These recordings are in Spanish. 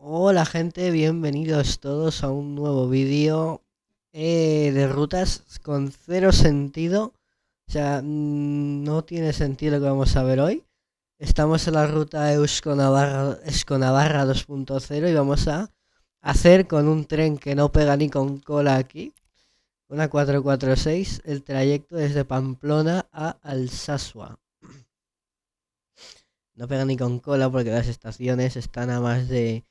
Hola gente, bienvenidos todos a un nuevo vídeo de rutas con cero sentido. O sea, no tiene sentido lo que vamos a ver hoy. Estamos en la ruta Eusko-Navarra 2.0 y vamos a hacer con un tren que no pega ni con cola aquí, una 446, el trayecto desde Pamplona a Alsasua. No pega ni con cola porque las estaciones están a más de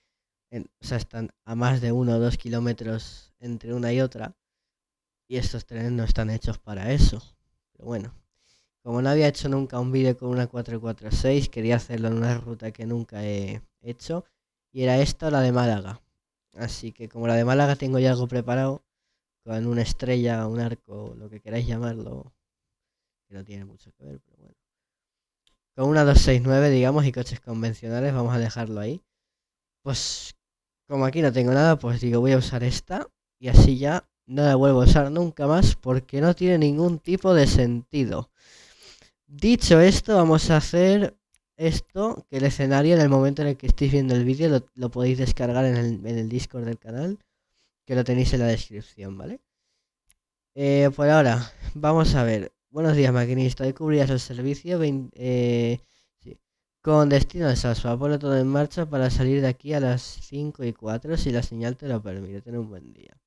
o sea, están a más de 1 o 2 kilómetros entre una y otra. Y estos trenes no están hechos para eso. Pero bueno, como no había hecho nunca un vídeo con una 446, quería hacerlo en una ruta que nunca he hecho. Y era esta, la de Málaga. Así que como la de Málaga tengo ya algo preparado, con una estrella, un arco, lo que queráis llamarlo, que no tiene mucho que ver, pero bueno. Con una 269, digamos, y coches convencionales, vamos a dejarlo ahí. Pues como aquí no tengo nada, pues digo, voy a usar esta y así ya no la vuelvo a usar nunca más porque no tiene ningún tipo de sentido. Dicho esto, vamos a hacer esto, que el escenario en el momento en el que estéis viendo el vídeo lo podéis descargar en el Discord del canal, que lo tenéis en la descripción, ¿vale? Por ahora, vamos a ver. Buenos días, maquinista. Hoy cubrías el servicio sí, con destino a Sasua. Ponlo todo en marcha para salir de aquí a las 5:04 si la señal te lo permite. Ten un buen día.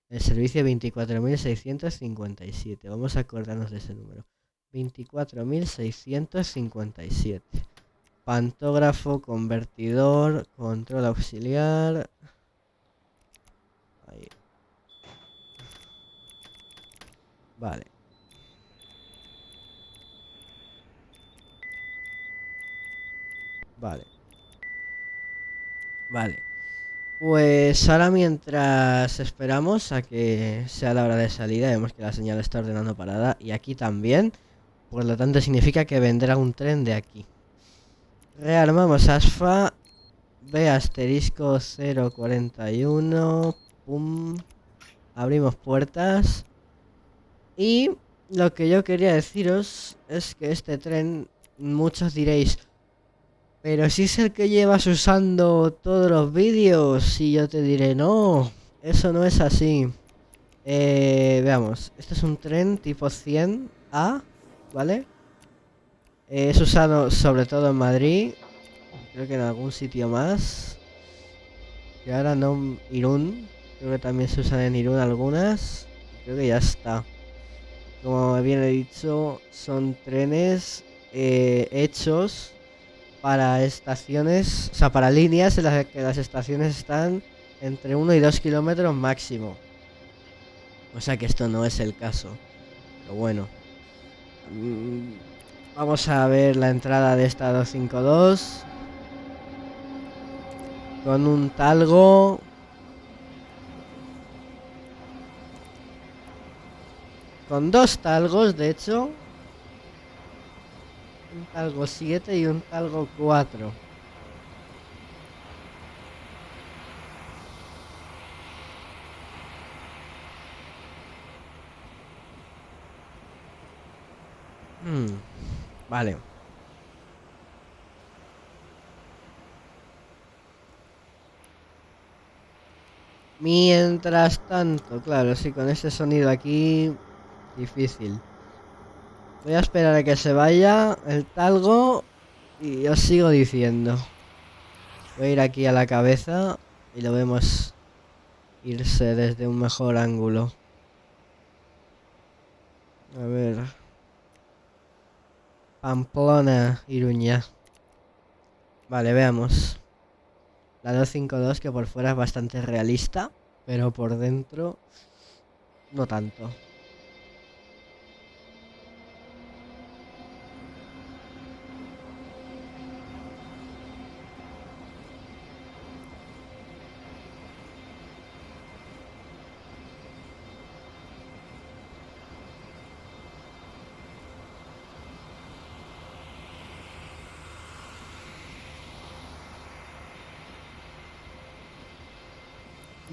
El servicio 24.657. Vamos a acordarnos de ese número. 24.657. Pantógrafo, convertidor, control auxiliar. Ahí. Vale, vale, vale. Pues ahora mientras esperamos a que sea la hora de salida, vemos que la señal está ordenando parada y aquí también, por lo tanto significa que vendrá un tren de aquí. Rearmamos ASFA, B asterisco 041, pum, abrimos puertas y lo que yo quería deciros es que este tren, muchos diréis, pero si es el que llevas usando todos los vídeos, y yo te diré, no, eso no es así. Veamos, este es un tren tipo 100A, ¿vale? Es usado sobre todo en Madrid, creo que en algún sitio más. Y ahora no, Irún, creo que también se usan en Irún algunas. Creo que ya está. Como bien he dicho, son trenes hechos para estaciones, o sea, para líneas en las que las estaciones están entre 1 y 2 kilómetros máximo. O sea que esto no es el caso. Pero bueno. Mm, Vamos a ver la entrada de esta 252. Con un talgo. Con dos talgos, de hecho. Un talgo 7 y un talgo 4. Vale. Mientras tanto, claro, sí, con ese sonido aquí, difícil. Voy a esperar a que se vaya el talgo y os sigo diciendo. Voy a ir aquí a la cabeza y lo vemos irse desde un mejor ángulo. A ver. Pamplona, Iruña. Vale, veamos. La 252 que por fuera es bastante realista, pero por dentro no tanto.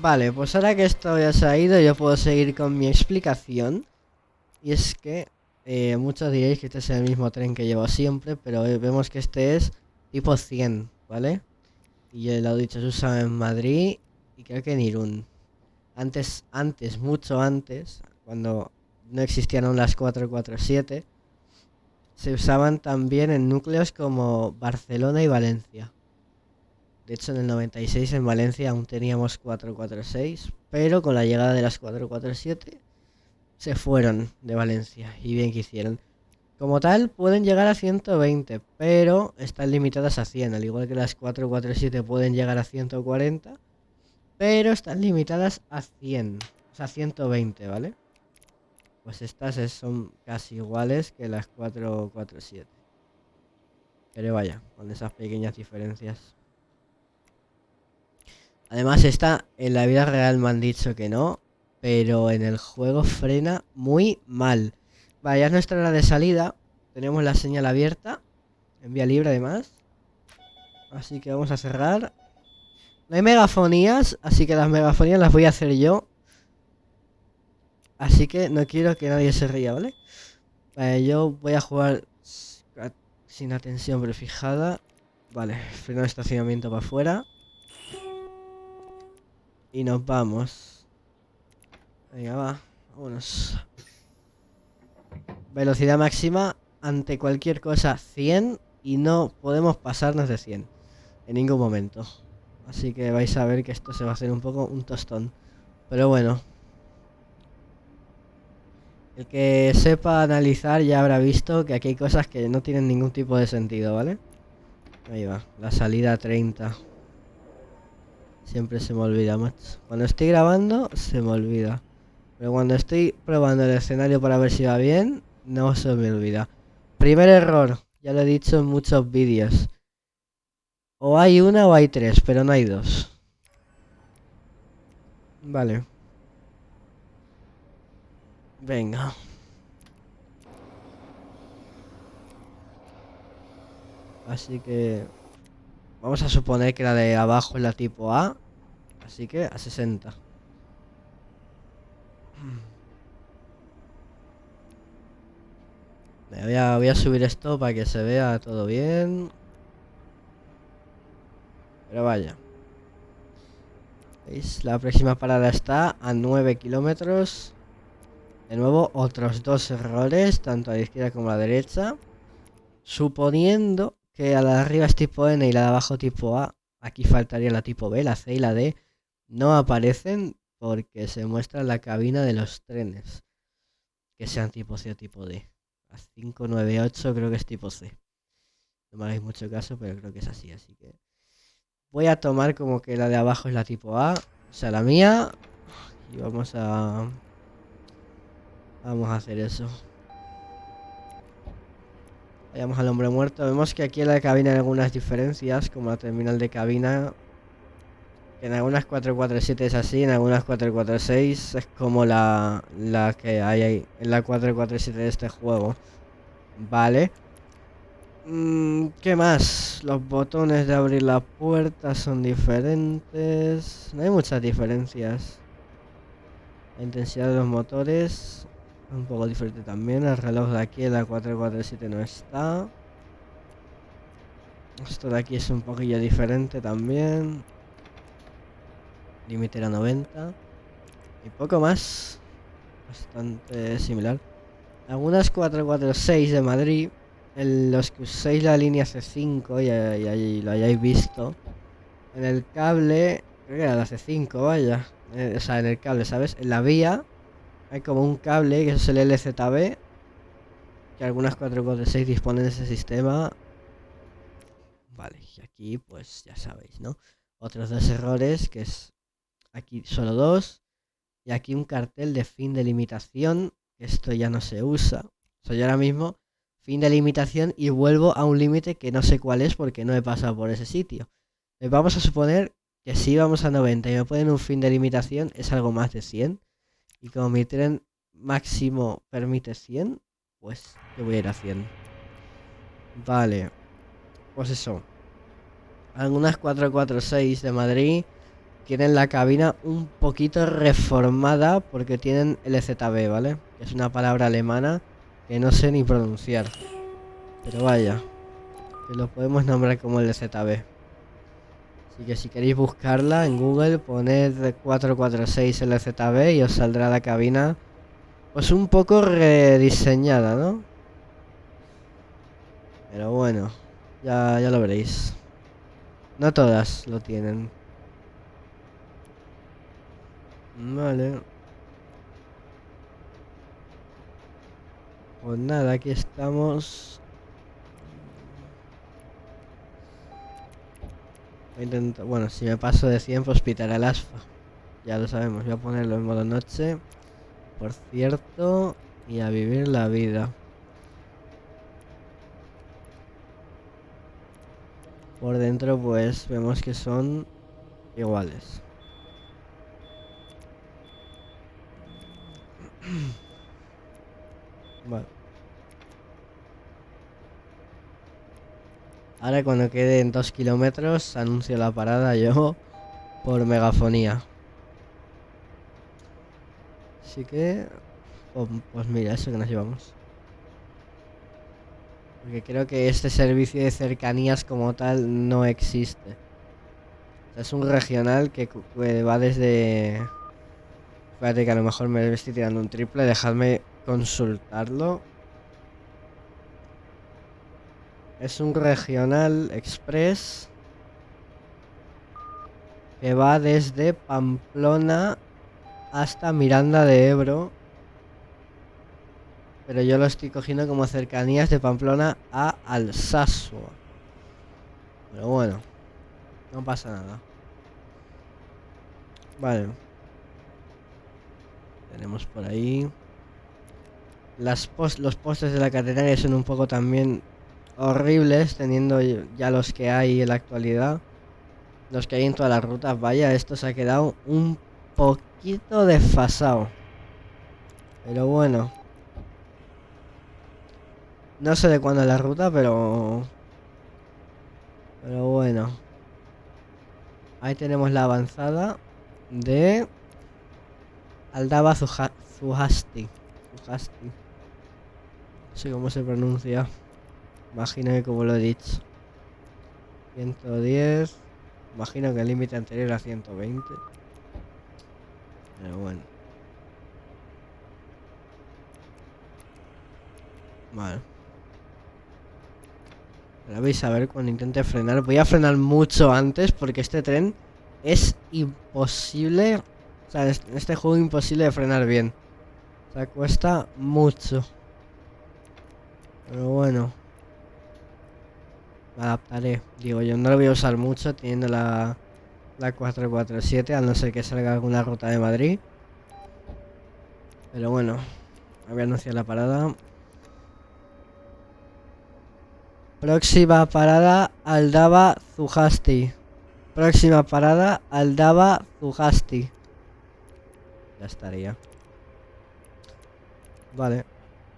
Vale, pues ahora que esto ya se ha ido, yo puedo seguir con mi explicación. Y es que muchos diréis que este es el mismo tren que llevo siempre, pero vemos que este es tipo 100, ¿vale? Y el dicho se usa en Madrid y creo que en Irún. Antes, mucho antes, cuando no existían aún las 447, se usaban también en núcleos como Barcelona y Valencia. De hecho, en el 96 en Valencia aún teníamos 446, pero con la llegada de las 447 se fueron de Valencia. Y bien que hicieron. Como tal, pueden llegar a 120, pero están limitadas a 100, al igual que las 447 pueden llegar a 140, pero están limitadas a 100, o sea, 120, ¿vale? Pues estas son casi iguales que las 447. Pero vaya, con esas pequeñas diferencias. Además, esta en la vida real me han dicho que no, pero en el juego frena muy mal. Vale, ya es nuestra hora de salida. Tenemos la señal abierta. En vía libre además. Así que vamos a cerrar. No hay megafonías, así que las megafonías las voy a hacer yo. Así que no quiero que nadie se ría, ¿vale? Vale, yo voy a jugar sin atención prefijada. Vale, freno de estacionamiento para afuera. Y nos vamos. Venga, va, vámonos. Velocidad máxima ante cualquier cosa 100 y no podemos pasarnos de 100 en ningún momento. Así que vais a ver que esto se va a hacer un poco un tostón. Pero bueno. El que sepa analizar ya habrá visto que aquí hay cosas que no tienen ningún tipo de sentido, ¿vale? Ahí va, la salida 30. Siempre se me olvida, macho. Cuando estoy grabando, se me olvida. Pero cuando estoy probando el escenario para ver si va bien, no se me olvida. Primer error, ya lo he dicho en muchos vídeos. O hay una o hay tres, pero no hay dos. Vale. Venga. Así que vamos a suponer que la de abajo es la tipo A. Así que a 60. Voy a subir esto para que se vea todo bien. Pero vaya. ¿Veis? La próxima parada está a 9 kilómetros. De nuevo, otros dos errores, tanto a la izquierda como a la derecha. Suponiendo que a la de arriba es tipo N y la de abajo tipo A. Aquí faltaría la tipo B, la C y la D. No aparecen porque se muestra la cabina de los trenes. Que sean tipo C o tipo D. A 598 creo que es tipo C. No me hagáis mucho caso, pero creo que es así, así que voy a tomar como que la de abajo es la tipo A, o sea, la mía. Y vamos a hacer eso. Vayamos al hombre muerto. Vemos que aquí en la cabina hay algunas diferencias, como la terminal de cabina. En algunas 447 es así, en algunas 446 es como la que hay ahí, en la 447 de este juego. Vale. ¿Qué más? Los botones de abrir la puerta son diferentes. No hay muchas diferencias. La intensidad de los motores es un poco diferente también. El reloj de aquí en la 447 no está. Esto de aquí es un poquillo diferente también. Límite era 90. Y poco más. Bastante similar. Algunas 446 de Madrid. En los que uséis la línea C5 y ahí lo hayáis visto. En el cable, creo que era la C5, vaya. O sea, en el cable, ¿sabes? En la vía hay como un cable que es el LZB. Que algunas 446 disponen de ese sistema. Vale, y aquí pues ya sabéis, ¿no? Otros dos errores, que es aquí solo dos. Y aquí un cartel de fin de limitación. Esto ya no se usa. O sea, yo ahora mismo, fin de limitación y vuelvo a un límite que no sé cuál es porque no he pasado por ese sitio. Vamos a suponer que si vamos a 90 y me ponen un fin de limitación, es algo más de 100. Y como mi tren máximo permite 100, pues yo voy a ir a 100. Vale. Pues eso. Algunas 446 de Madrid tienen la cabina un poquito reformada porque tienen LZB, ¿vale? Que es una palabra alemana que no sé ni pronunciar. Pero vaya, que lo podemos nombrar como LZB. Así que si queréis buscarla en Google, poned 446 LZB y os saldrá la cabina. Pues un poco rediseñada, ¿no? Pero bueno, ya lo veréis. No todas lo tienen. Vale. Pues nada, aquí estamos. Voy a intentar... Bueno, si me paso de 100, pues pitaré el asfa. Ya lo sabemos, voy a ponerlo en modo noche. Por cierto, y a vivir la vida. Por dentro, pues vemos que son iguales. Vale. Ahora cuando queden 2 kilómetros anuncio la parada yo por megafonía. Así que... Pues mira, eso que nos llevamos. Porque creo que este servicio de cercanías como tal no existe. O sea, es un regional que va desde... Espérate que a lo mejor me estoy tirando un triple, dejadme consultarlo. Es un regional express que va desde Pamplona hasta Miranda de Ebro. Pero yo lo estoy cogiendo como cercanías de Pamplona a Alsasua. Pero bueno, no pasa nada. Vale. Tenemos por ahí. Los postes de la catenaria son un poco también horribles, teniendo ya los que hay en la actualidad. Los que hay en todas las rutas. Vaya, esto se ha quedado un poquito desfasado. Pero bueno. No sé de cuándo es la ruta, pero bueno. Ahí tenemos la avanzada de Aldaba Zuhasti. Zuhasti. No sé cómo se pronuncia. Imagino que como lo he dicho. 110. Imagino que el límite anterior era 120. Pero bueno. Vale. Ahora vais a ver cuando intente frenar. Voy a frenar mucho antes porque este tren es imposible. O sea, en este juego es imposible de frenar bien. O sea, cuesta mucho. Pero bueno. Me adaptaré. Digo, yo no lo voy a usar mucho teniendo la 447, a no ser que salga alguna ruta de Madrid. Pero bueno. Voy a anunciar la parada. Próxima parada, Aldaba Zuhasti. Próxima parada, Aldaba Zuhasti. Ya estaría. Vale.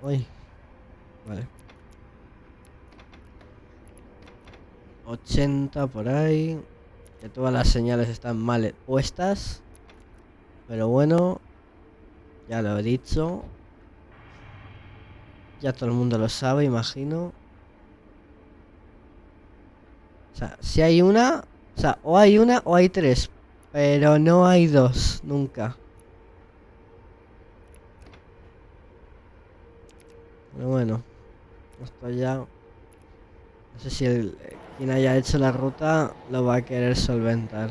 Uy. Vale. 80 por ahí. Que todas las señales están mal puestas. Pero bueno. Ya lo he dicho. Ya todo el mundo lo sabe, imagino. O sea, si hay una... O sea, o hay una o hay tres. Pero no hay dos, nunca. Pero bueno. Esto ya... No sé si quien haya hecho la ruta lo va a querer solventar.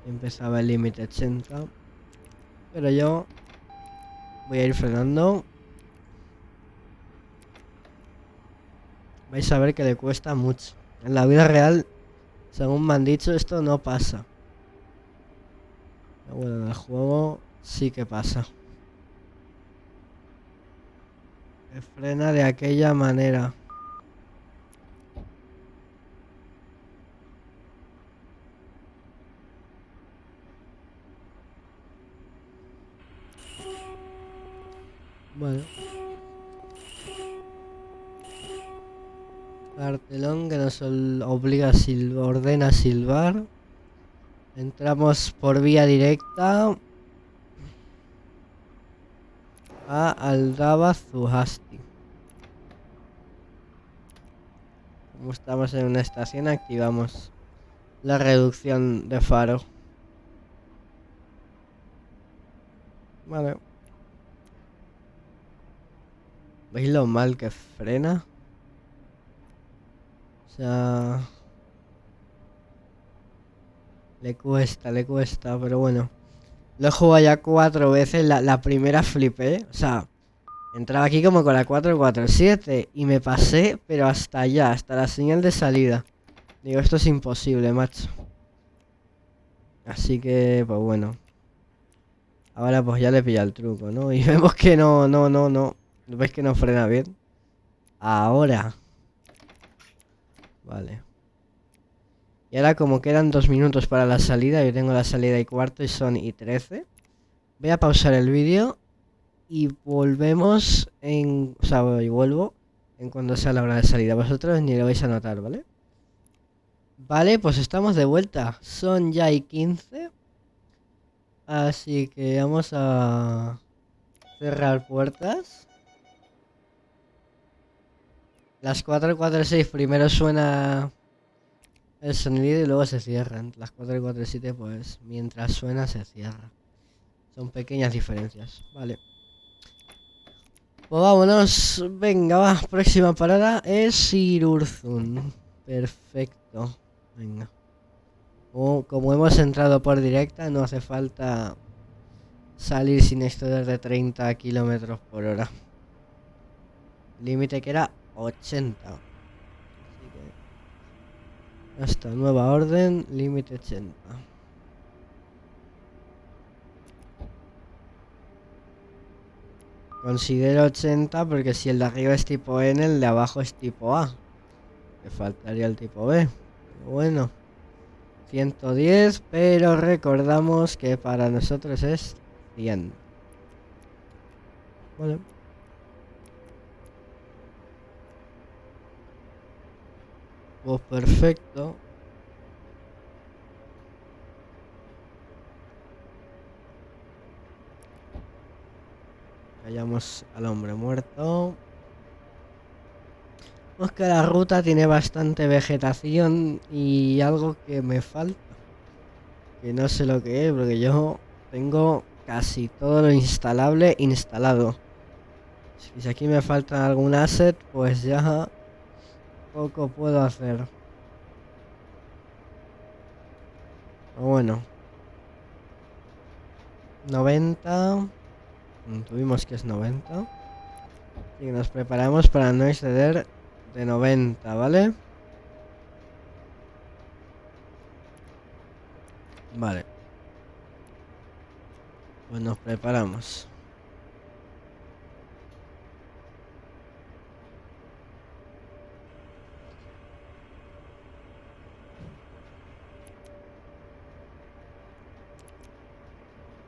Empezaba el límite 80. Pero yo voy a ir frenando. Vais a ver que le cuesta mucho. En la vida real, según me han dicho, esto no pasa. Pero bueno, en el juego sí que pasa. Que frena de aquella manera. Bueno. Cartelón que nos obliga a ordena silbar. Entramos por vía directa a Aldaba Zuhasti. Como estamos en una estación, activamos la reducción de faro. Vale. ¿Veis lo mal que frena? O sea... le cuesta, pero bueno. Lo he jugado ya 4 veces, la primera flipé. O sea, entraba aquí como con la 447 y me pasé, pero hasta allá, hasta la señal de salida. Digo, esto es imposible, macho. Así que, pues bueno. Ahora pues ya le pilla el truco, ¿no? Y vemos que no. ¿Ves que no frena bien? Ahora. Vale. Y ahora como quedan 2 minutos para la salida, yo tengo la salida y cuarto y son y 13. Voy a pausar el vídeo y volvemos en... O sea, y vuelvo en cuando sea la hora de salida. Vosotros ni lo vais a notar, ¿vale? Vale, pues estamos de vuelta. Son ya y 15. Así que vamos a cerrar puertas. Las 446 primero suena el sonido y luego se cierran. Las 447 pues mientras suena se cierra. Son pequeñas diferencias. Vale. Pues vámonos. Venga, va. Próxima parada es Irurzun. Perfecto. Venga. Como hemos entrado por directa, no hace falta salir sin exceder de 30 kilómetros por hora. Límite que era 80. Así que... Hasta nueva orden, límite 80. Considero 80 porque si el de arriba es tipo N, el de abajo es tipo A. Me faltaría el tipo B. Pero bueno. 110, pero recordamos que para nosotros es 100. Vale. Pues perfecto. Callamos al hombre muerto. Es que la ruta tiene bastante vegetación y algo que me falta. Que no sé lo que es, porque yo tengo casi todo lo instalable instalado. Si aquí me falta algún asset, pues ya poco puedo hacer. Pero bueno. 90. Tuvimos que es 90. Así que nos preparamos para no exceder de 90, ¿vale? Vale. Pues nos preparamos.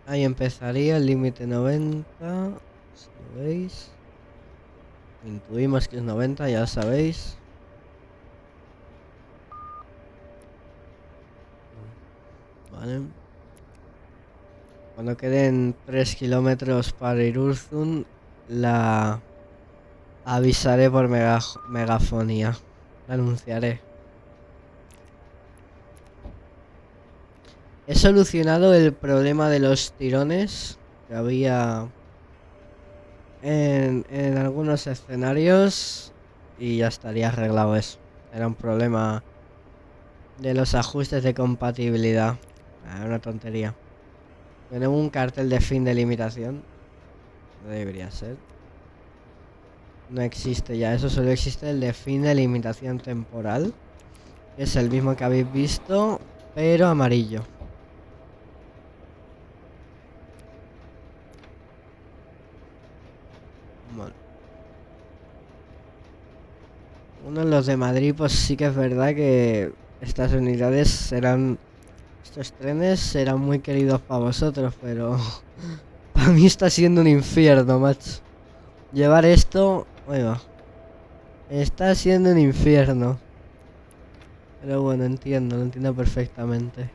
Ahí empezaría el límite 90. Si lo veis. Intuimos que es 90, ya sabéis. Vale. Cuando queden 3 kilómetros para Irurzun, la avisaré por megafonía. La anunciaré. He solucionado el problema de los tirones que había en algunos escenarios y ya estaría arreglado eso. Era un problema de los ajustes de compatibilidad. Una tontería. Tenemos un cartel de fin de limitación. No debería ser. No existe ya, eso solo existe el de fin de limitación temporal. Es el mismo que habéis visto, pero amarillo. Bueno. Uno de los de Madrid, pues sí que es verdad que estas unidades serán... Estos trenes serán muy queridos para vosotros, pero... para mí está siendo un infierno, macho. Llevar esto... Oiga. Está siendo un infierno. Pero bueno, lo entiendo perfectamente.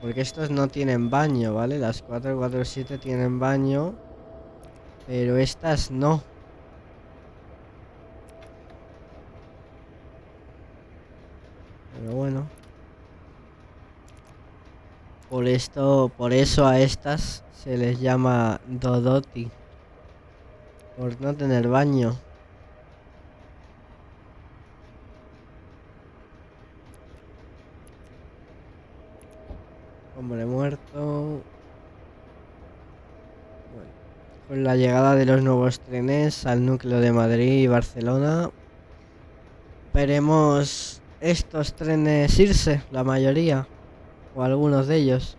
Porque estos no tienen baño, ¿vale? Las 447 tienen baño. Pero estas no. Pero bueno. Por eso a estas se les llama Dodoti. Por no tener baño. Hombre muerto. Bueno, con la llegada de los nuevos trenes al núcleo de Madrid y Barcelona, veremos estos trenes irse, la mayoría, o algunos de ellos.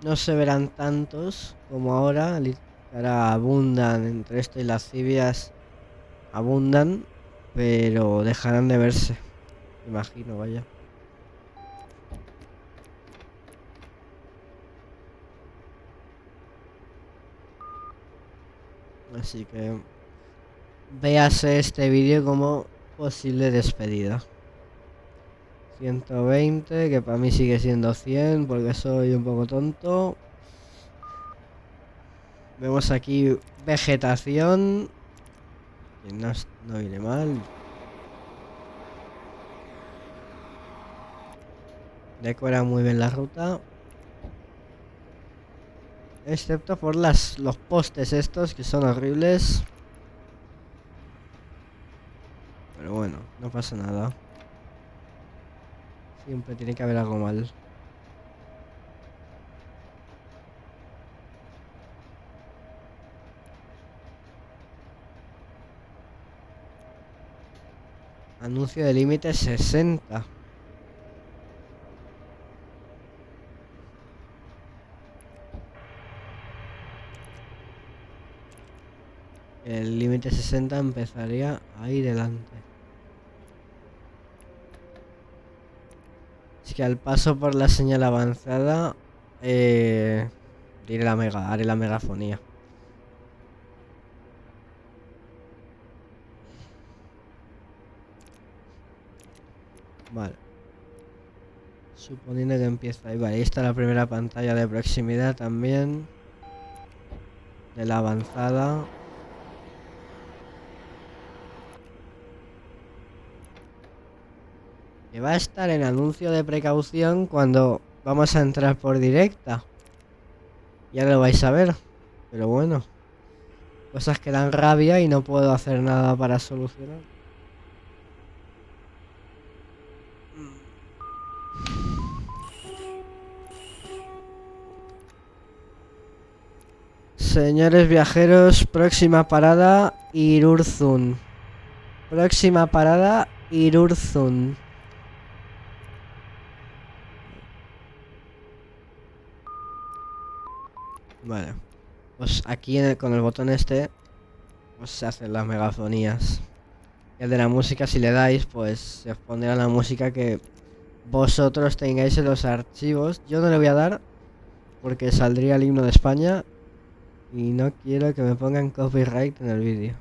No se verán tantos como ahora, ahora abundan entre esto y las Civias, abundan, pero dejarán de verse, imagino, vaya. Así que véase este vídeo como posible despedida. 120, que para mí sigue siendo 100 porque soy un poco tonto. Vemos aquí vegetación, que no viene mal. Decora muy bien la ruta. Excepto por los postes estos que son horribles. Pero bueno, no pasa nada. Siempre tiene que haber algo mal. Anuncio de límite 60. El límite 60 empezaría ahí delante. Así que al paso por la señal avanzada, haré la megafonía. Vale. Suponiendo que empieza ahí. Vale, ahí está la primera pantalla de proximidad también. De la avanzada. Que va a estar en anuncio de precaución cuando vamos a entrar por directa. Ya lo vais a ver. Pero bueno. Cosas que dan rabia y no puedo hacer nada para solucionar. Señores viajeros, próxima parada, Irurzun. Próxima parada, Irurzun. Vale. Pues aquí con el botón este, pues se hacen las megafonías. Y el de la música, si le dais, pues se os pondrá la música que vosotros tengáis en los archivos. Yo no le voy a dar porque saldría el himno de España y no quiero que me pongan copyright en el vídeo.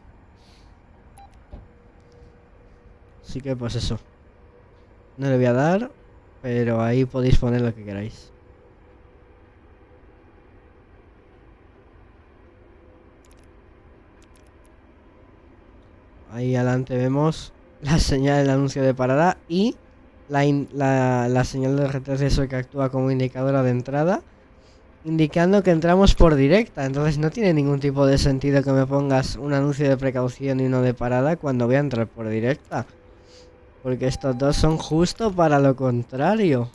Así que pues eso. No le voy a dar, pero ahí podéis poner lo que queráis. Ahí adelante vemos la señal del anuncio de parada y la señal de retroceso que actúa como indicadora de entrada, indicando que entramos por directa. Entonces no tiene ningún tipo de sentido que me pongas un anuncio de precaución y uno de parada cuando voy a entrar por directa, porque estos dos son justo para lo contrario.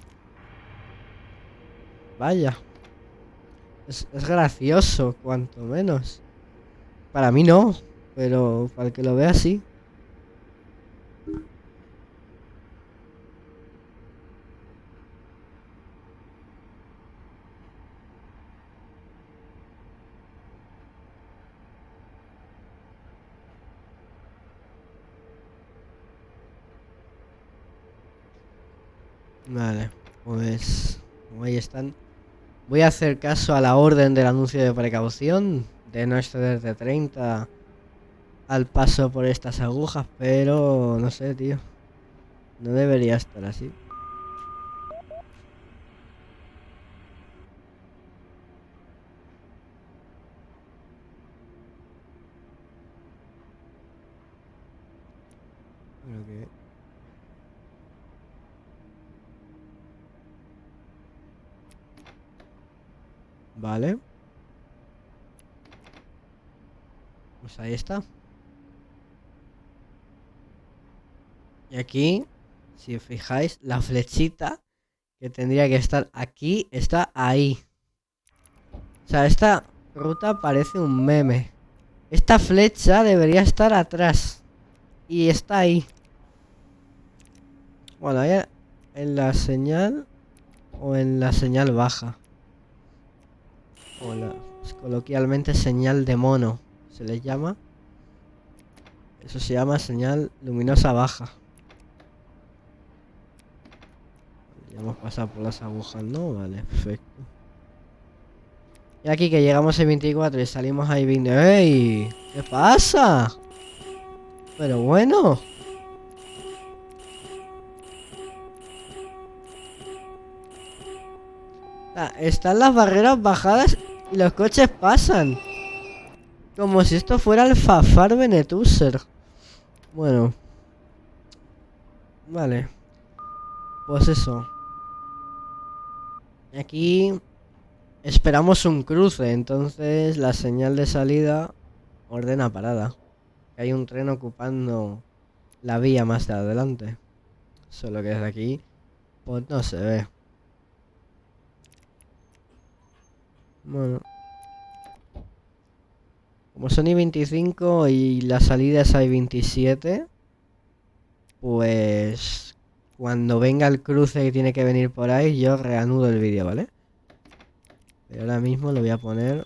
Vaya, es gracioso, cuanto menos. Para mí no, pero para el que lo vea sí. Vale, pues como ahí están. Voy a hacer caso a la orden del anuncio de precaución de no exceder de 30 al paso por estas agujas, pero no sé, tío. No debería estar así. Creo que... Vale. Pues ahí está. Y aquí, si os fijáis, la flechita que tendría que estar aquí está ahí. O sea, esta ruta parece un meme. Esta flecha debería estar atrás. Y está ahí. Bueno, ahí en la señal o en la señal baja. O pues, coloquialmente señal de mono se les llama. Eso se llama señal luminosa baja. Ya hemos pasado por las agujas, ¿no? Vale, perfecto. Y aquí que llegamos a 24 y salimos ahí 20. ¡Ey! ¿Qué pasa? Pero bueno. Están las barreras bajadas y los coches pasan. Como si esto fuera el Fafar Benetuser. Bueno. Vale. Pues eso. Aquí esperamos un cruce, entonces la señal de salida ordena parada. Que hay un tren ocupando la vía más de adelante. Solo que desde aquí, pues no se ve. Bueno. Como son I-25 y la salida es I-27, pues cuando venga el cruce que tiene que venir por ahí, yo reanudo el vídeo, ¿vale? Pero ahora mismo lo voy a poner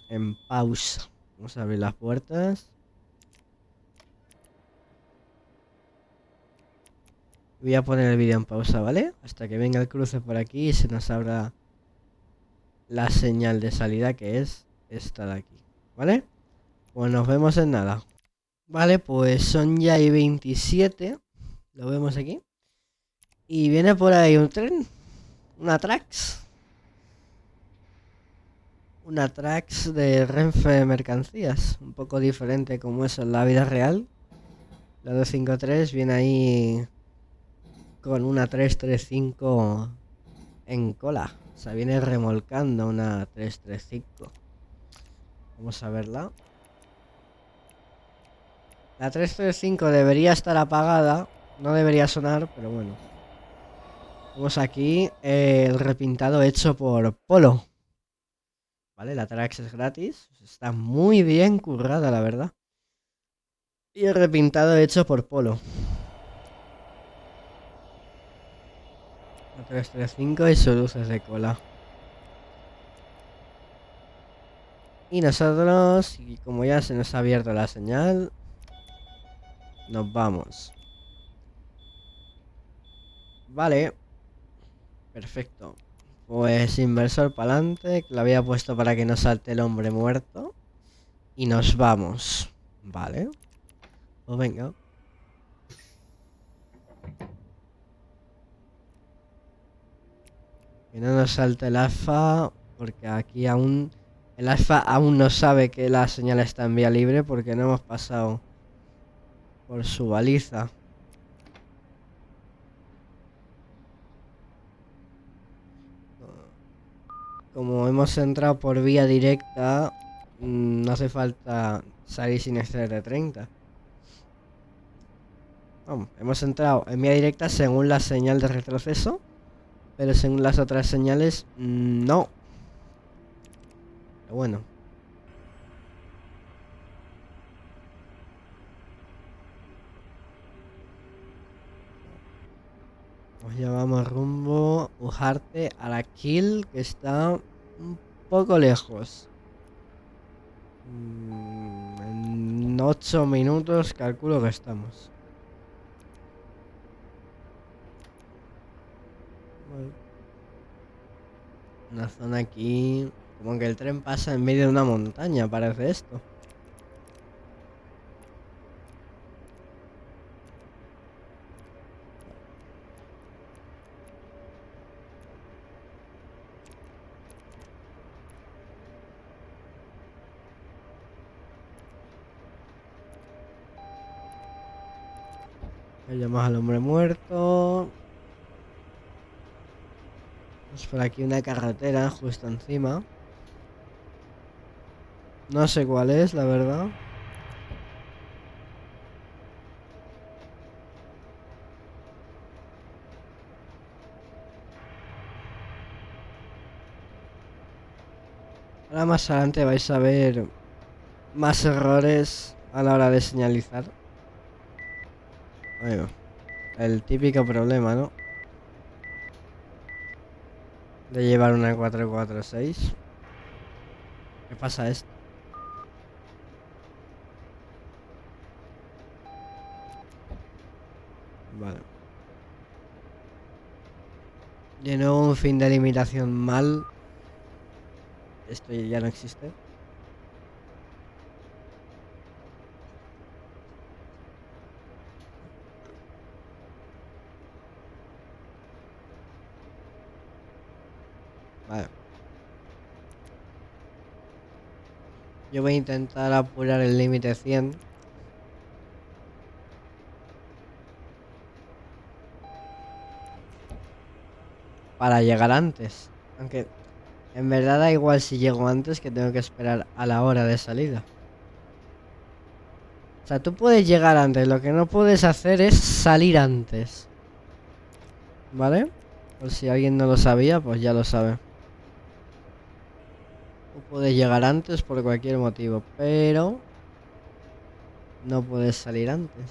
en pausa. Vamos a abrir las puertas. Voy a poner el vídeo en pausa, ¿vale? Hasta que venga el cruce por aquí y se nos abra la señal de salida, que es esta de aquí, ¿vale? Pues nos vemos en nada. Vale, pues son ya I-27. Lo vemos aquí. Y viene por ahí un tren. Una Trax. Una Trax de Renfe de mercancías. Un poco diferente como eso en la vida real. La 253 viene ahí con una 335 en cola. O sea, viene remolcando una 335. Vamos a verla. La 335 debería estar apagada. No debería sonar, pero bueno. Vemos aquí el repintado hecho por Polo. Vale, la Trax es gratis. Está muy bien currada, la verdad. Y el repintado hecho por Polo. La 335 y sus luces de cola. Y nosotros, y como ya se nos ha abierto la señal, nos vamos. Vale. Perfecto. Pues inversor para adelante, que lo había puesto para que no salte el hombre muerto. Y nos vamos. Vale. Pues venga. Que no nos salte el alfa, porque aquí aún... El alfa aún no sabe que la señal está en vía libre porque no hemos pasado por su baliza. Como hemos entrado por vía directa, no hace falta salir sin exceder de 30. Vamos, hemos entrado en vía directa según la señal de retroceso, pero según las otras señales, no. Pero bueno. Nos llevamos rumbo Ujarte a la Kill, que está un poco lejos. En 8 minutos calculo que estamos. Vale. Una zona aquí... Como que el tren pasa en medio de una montaña, parece esto. Llamamos al hombre muerto. Pues por aquí una carretera justo encima. No sé cuál es, la verdad. Ahora más adelante vais a ver más errores a la hora de señalizar. Bueno, el típico problema, ¿no? De llevar una 446. ¿Qué pasa esto? Vale. De nuevo un fin de limitación mal. Esto ya no existe. Vale. Yo voy a intentar apurar el límite 100. Para llegar antes. Aunque en verdad da igual si llego antes, que tengo que esperar a la hora de salida. O sea, tú puedes llegar antes, lo que no puedes hacer es salir antes. ¿Vale? Por si alguien no lo sabía, pues ya lo sabe. Tú puedes llegar antes por cualquier motivo, pero no puedes salir antes.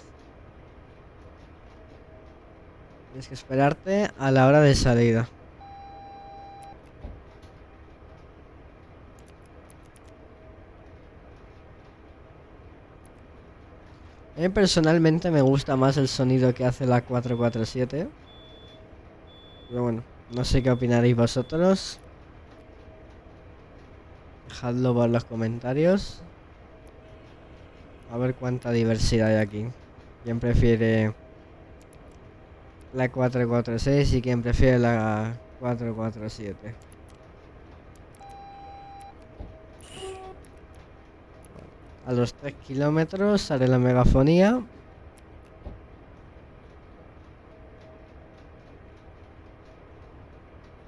Tienes que esperarte a la hora de salida. A mí personalmente me gusta más el sonido que hace la 447. Pero bueno, no sé qué opinaréis vosotros. Dejadlo por los comentarios. A ver cuánta diversidad hay aquí. ¿Quién prefiere la 446 y quién prefiere la 447? A los 3 kilómetros haré la megafonía.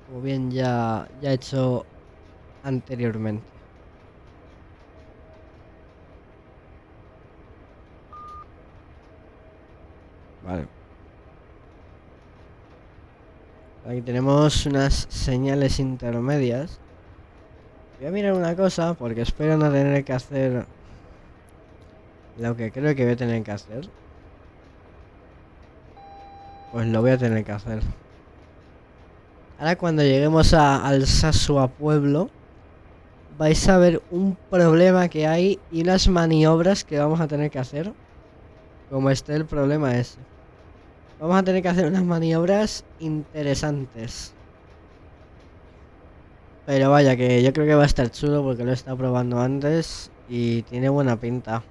Como bien ya he hecho anteriormente. Vale. Aquí tenemos unas señales intermedias. Voy a mirar una cosa porque espero no tener que hacer lo que creo que voy a tener que hacer. Pues lo voy a tener que hacer. Ahora cuando lleguemos al Sasua Pueblo, vais a ver un problema que hay y unas maniobras que vamos a tener que hacer. Como esté el problema ese. Vamos a tener que hacer unas maniobras interesantes. Pero vaya, que yo creo que va a estar chulo porque lo he estado probando antes y tiene buena pinta.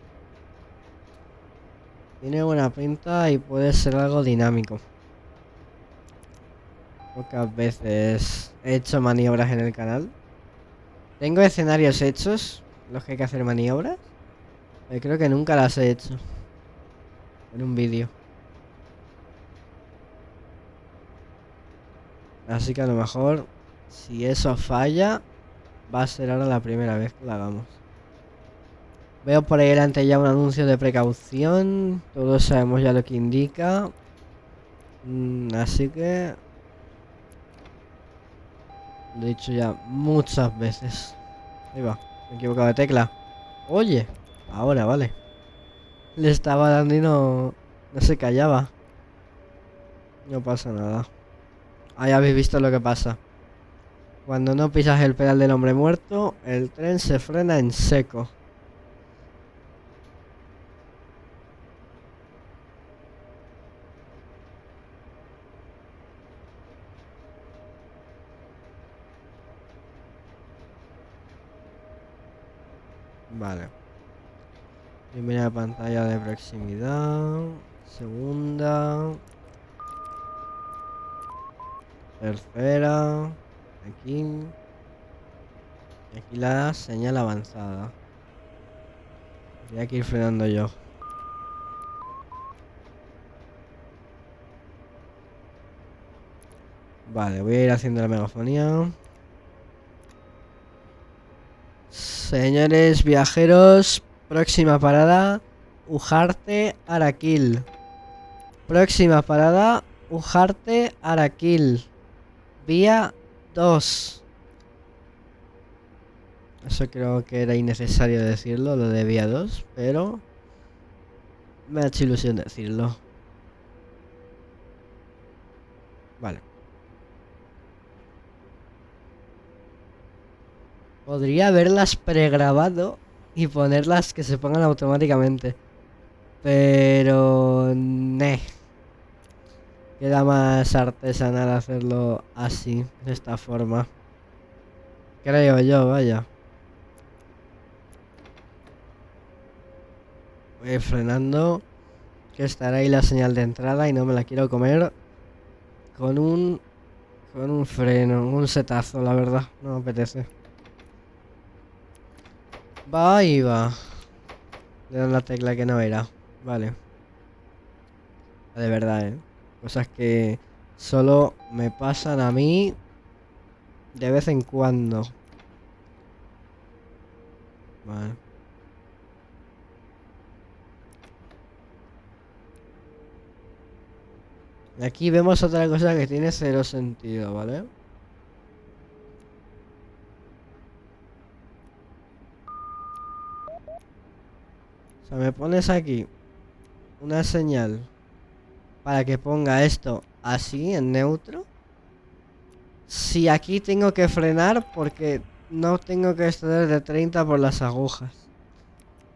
Tiene buena pinta y puede ser algo dinámico. Pocas veces he hecho maniobras en el canal. Tengo escenarios hechos, los que hay que hacer maniobras. Pero creo que nunca las he hecho en un vídeo. Así que a lo mejor, si eso falla, va a ser ahora la primera vez que lo hagamos. Veo por ahí delante ya un anuncio de precaución. Todos sabemos ya lo que indica. Así que... lo he dicho ya muchas veces. Ahí va, me he equivocado de tecla. Oye, ahora vale. Le estaba dando y no se callaba. No pasa nada. Ahí habéis visto lo que pasa. Cuando no pisas el pedal del hombre muerto, el tren se frena en seco. Vale. Primera pantalla de proximidad. Segunda. Tercera. Aquí. Y aquí la señal avanzada. Voy a ir frenando yo. Vale, voy a ir haciendo la megafonía. Señores viajeros, próxima parada, Ujarte, Araquil. Próxima parada, Ujarte, Araquil. Vía 2. Eso creo que era innecesario decirlo, lo de vía 2, pero me ha hecho ilusión decirlo. Vale. Podría haberlas pregrabado y ponerlas que se pongan automáticamente. Pero... Queda más artesanal hacerlo así, de esta forma. Creo yo, vaya. Voy a ir frenando. Que estará ahí la señal de entrada y no me la quiero comer con un freno, un setazo, la verdad. No me apetece. Va y va. Le dan la tecla que no era. Vale. De verdad, cosas que solo me pasan a mí de vez en cuando. Vale. Y aquí vemos otra cosa que tiene cero sentido, ¿vale? O sea, me pones aquí una señal para que ponga esto así, en neutro. Si aquí tengo que frenar porque no tengo que exceder de 30 por las agujas.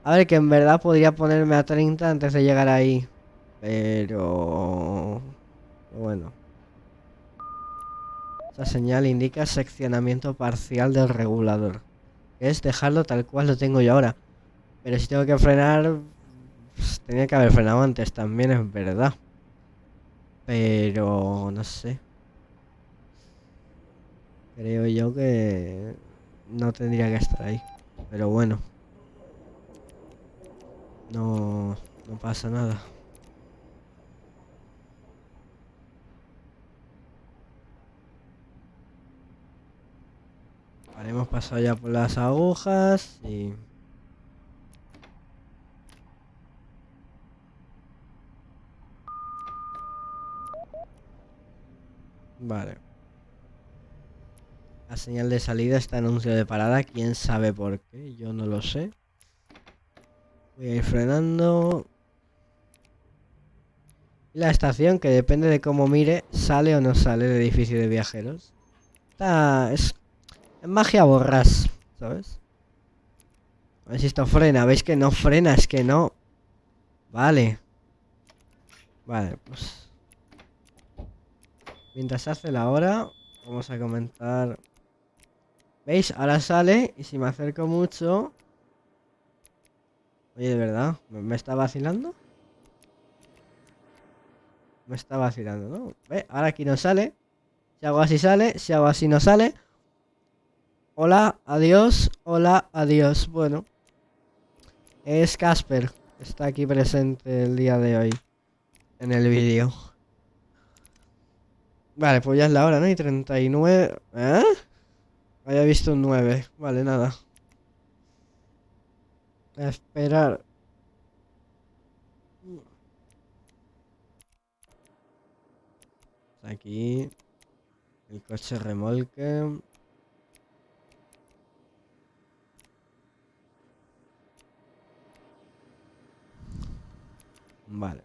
A ver, que en verdad podría ponerme a 30 antes de llegar ahí. Pero... bueno. Esta señal indica seccionamiento parcial del regulador. Es dejarlo tal cual lo tengo yo ahora. Pero si tengo que frenar... pues, tenía que haber frenado antes también, es verdad. Pero... no sé. Creo yo que... no tendría que estar ahí. Pero bueno. No pasa nada. Vale, hemos pasado ya por las agujas y... vale. La señal de salida está anuncio de parada. ¿Quién sabe por qué? Yo no lo sé. Voy a ir frenando. Y la estación, que depende de cómo mire, sale o no sale del edificio de viajeros. Es magia borrás, ¿sabes? A ver si esto frena. ¿Veis que no frena? Es que no. Vale. Vale, pues... mientras hace la hora, vamos a comentar... ¿veis? Ahora sale y si me acerco mucho... oye, de verdad, ¿me está vacilando? Me está vacilando, ¿no? ¿Ve? Ahora aquí no sale. Si hago así sale, si hago así no sale. Hola, adiós, hola, adiós. Bueno, es Casper. Está aquí presente el día de hoy en el vídeo. Vale, pues ya es la hora, ¿no? Y 39... ¿eh? Había visto un 9. Vale, nada. A esperar. Aquí. El coche remolque. Vale.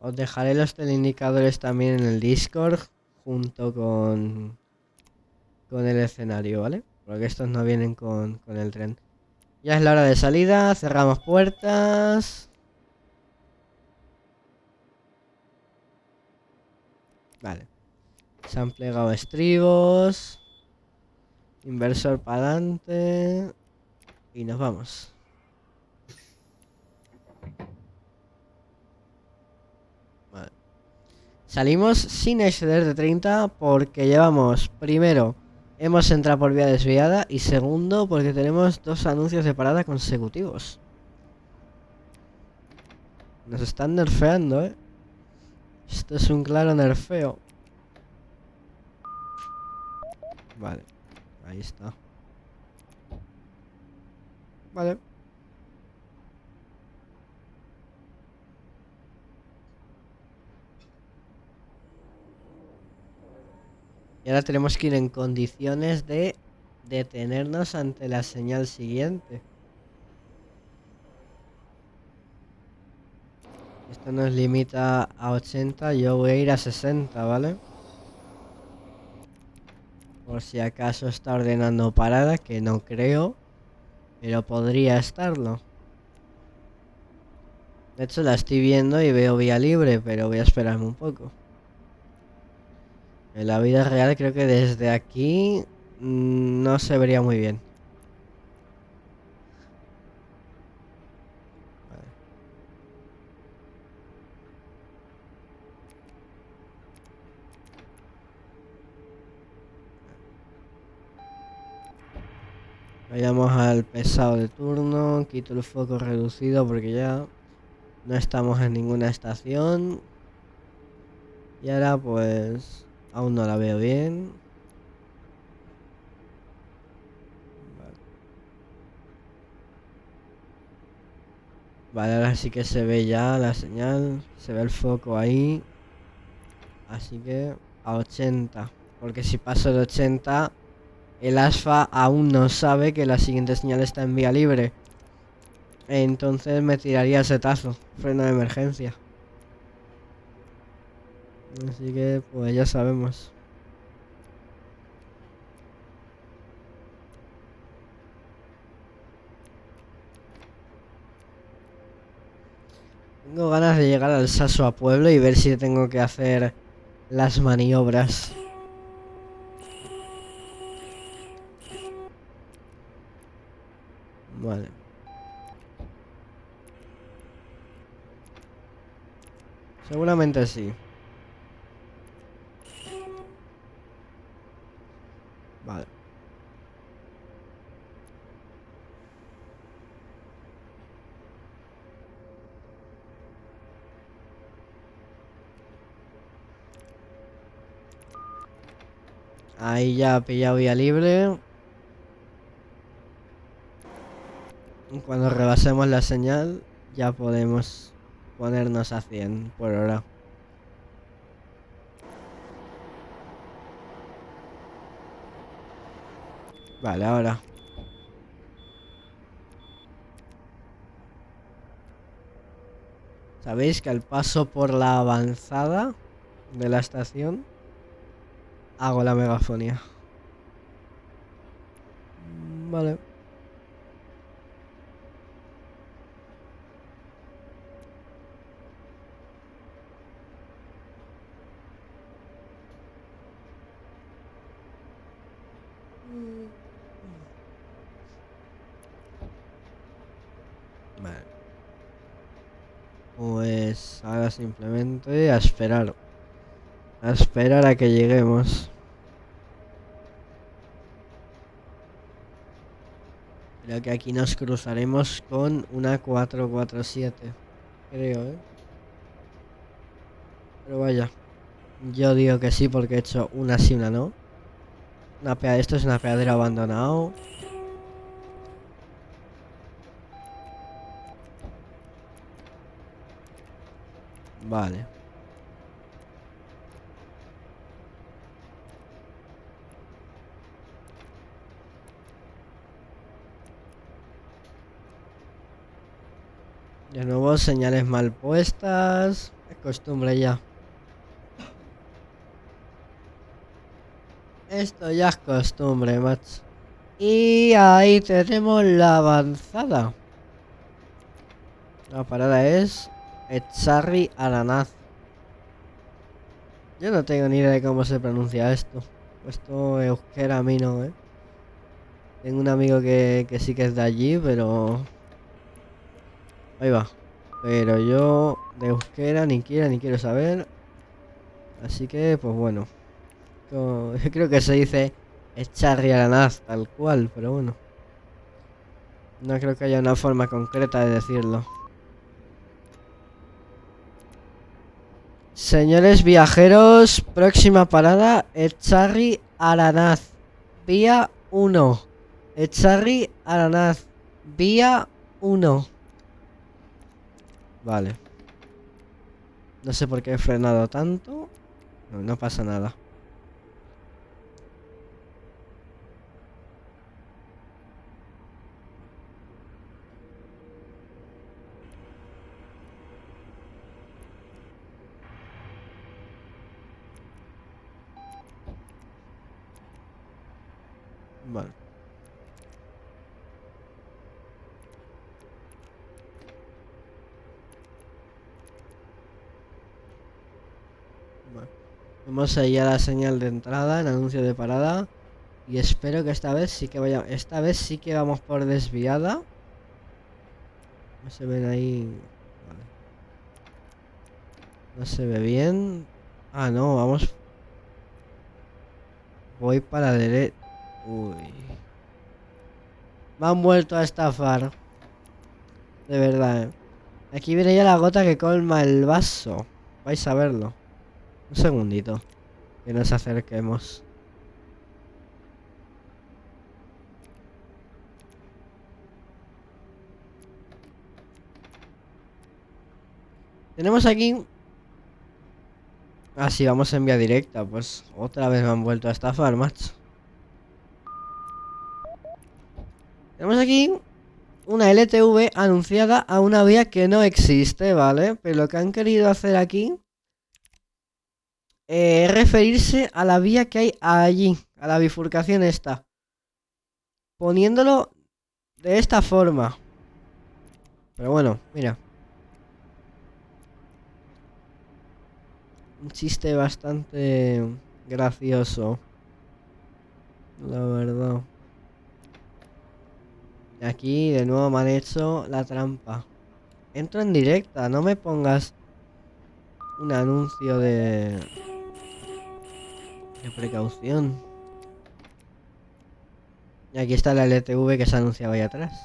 Os dejaré los teleindicadores también en el Discord. Junto con el escenario, ¿vale? Porque estos no vienen con el tren. Ya es la hora de salida. Cerramos puertas. Vale. Se han plegado estribos. Inversor para adelante. Y nos vamos. Vale. Salimos sin exceder de 30 porque llevamos, primero, hemos entrado por vía desviada y segundo, porque tenemos 2 anuncios de parada consecutivos. Nos están nerfeando, ¿eh? Esto es un claro nerfeo. Vale, ahí está. Vale. Y ahora tenemos que ir en condiciones de detenernos ante la señal siguiente. Esto nos limita a 80, yo voy a ir a 60, ¿vale? Por si acaso está ordenando parada, que no creo, pero podría estarlo. De hecho la estoy viendo y veo vía libre, pero voy a esperarme un poco. En la vida real creo que desde aquí no se vería muy bien. Vale. Vayamos al pesado de turno, quito el foco reducido porque ya no estamos en ninguna estación. Y ahora pues aún no la veo bien. Vale, ahora sí que se ve ya la señal, se ve el foco ahí. Así que a 80, porque si paso de 80, el ASFA aún no sabe que la siguiente señal está en vía libre. Entonces me tiraría el setazo, freno de emergencia. Así que pues ya sabemos. Tengo ganas de llegar al Saso a Pueblo y ver si tengo que hacer las maniobras. Vale. Seguramente sí. Vale. Ahí ya ha pillado vía libre. Cuando rebasemos la señal, ya podemos ponernos a 100 por hora. Vale, ahora. Sabéis que al paso por la avanzada de la estación hago la megafonía. Vale. Vale. Pues ahora simplemente a esperar. A esperar a que lleguemos. Creo que aquí nos cruzaremos con una 447. Creo, ¿eh? Pero vaya. Yo digo que sí porque he hecho una sí, una no. Esto es un apeadero abandonado. Vale. De nuevo, señales mal puestas. Es costumbre ya. Esto ya es costumbre, macho. Y ahí tenemos la avanzada. La parada es Echarri Aranaz. Yo no tengo ni idea de cómo se pronuncia esto. Esto euskera a mí no, ¿eh? Tengo un amigo que sí que es de allí, pero... Ahí va. Pero yo de euskera ni quiero saber. Así que, pues bueno. Yo creo que se dice Echarri Aranaz tal cual, pero bueno. No creo que haya una forma concreta de decirlo. Señores viajeros, próxima parada, Etxarri Aranaz, vía 1. Etxarri Aranaz, vía 1. Vale. No sé por qué he frenado tanto. No, no pasa nada. Vale. Vale. Vamos ahí a la señal de entrada, el anuncio de parada. Y espero que esta vez sí que vaya. Esta vez sí que vamos por desviada. No se ven ahí. Vale. No se ve bien. Ah, no, vamos. Voy para derecha. Uy. Me han vuelto a estafar. De verdad, Aquí viene ya la gota que colma el vaso. Vais a verlo. Un segundito. Que nos acerquemos. Tenemos aquí. Ah, sí, vamos en vía directa. Pues otra vez me han vuelto a estafar, macho. Tenemos aquí una LTV anunciada a una vía que no existe, ¿vale? Pero lo que han querido hacer aquí es referirse a la vía que hay allí, a la bifurcación esta. Poniéndolo de esta forma. Pero bueno, mira. Un chiste bastante gracioso, la verdad. Y aquí de nuevo me han hecho la trampa. Entro en directa, no me pongas un anuncio de precaución. Y aquí está la LTV que se anunciaba ahí atrás.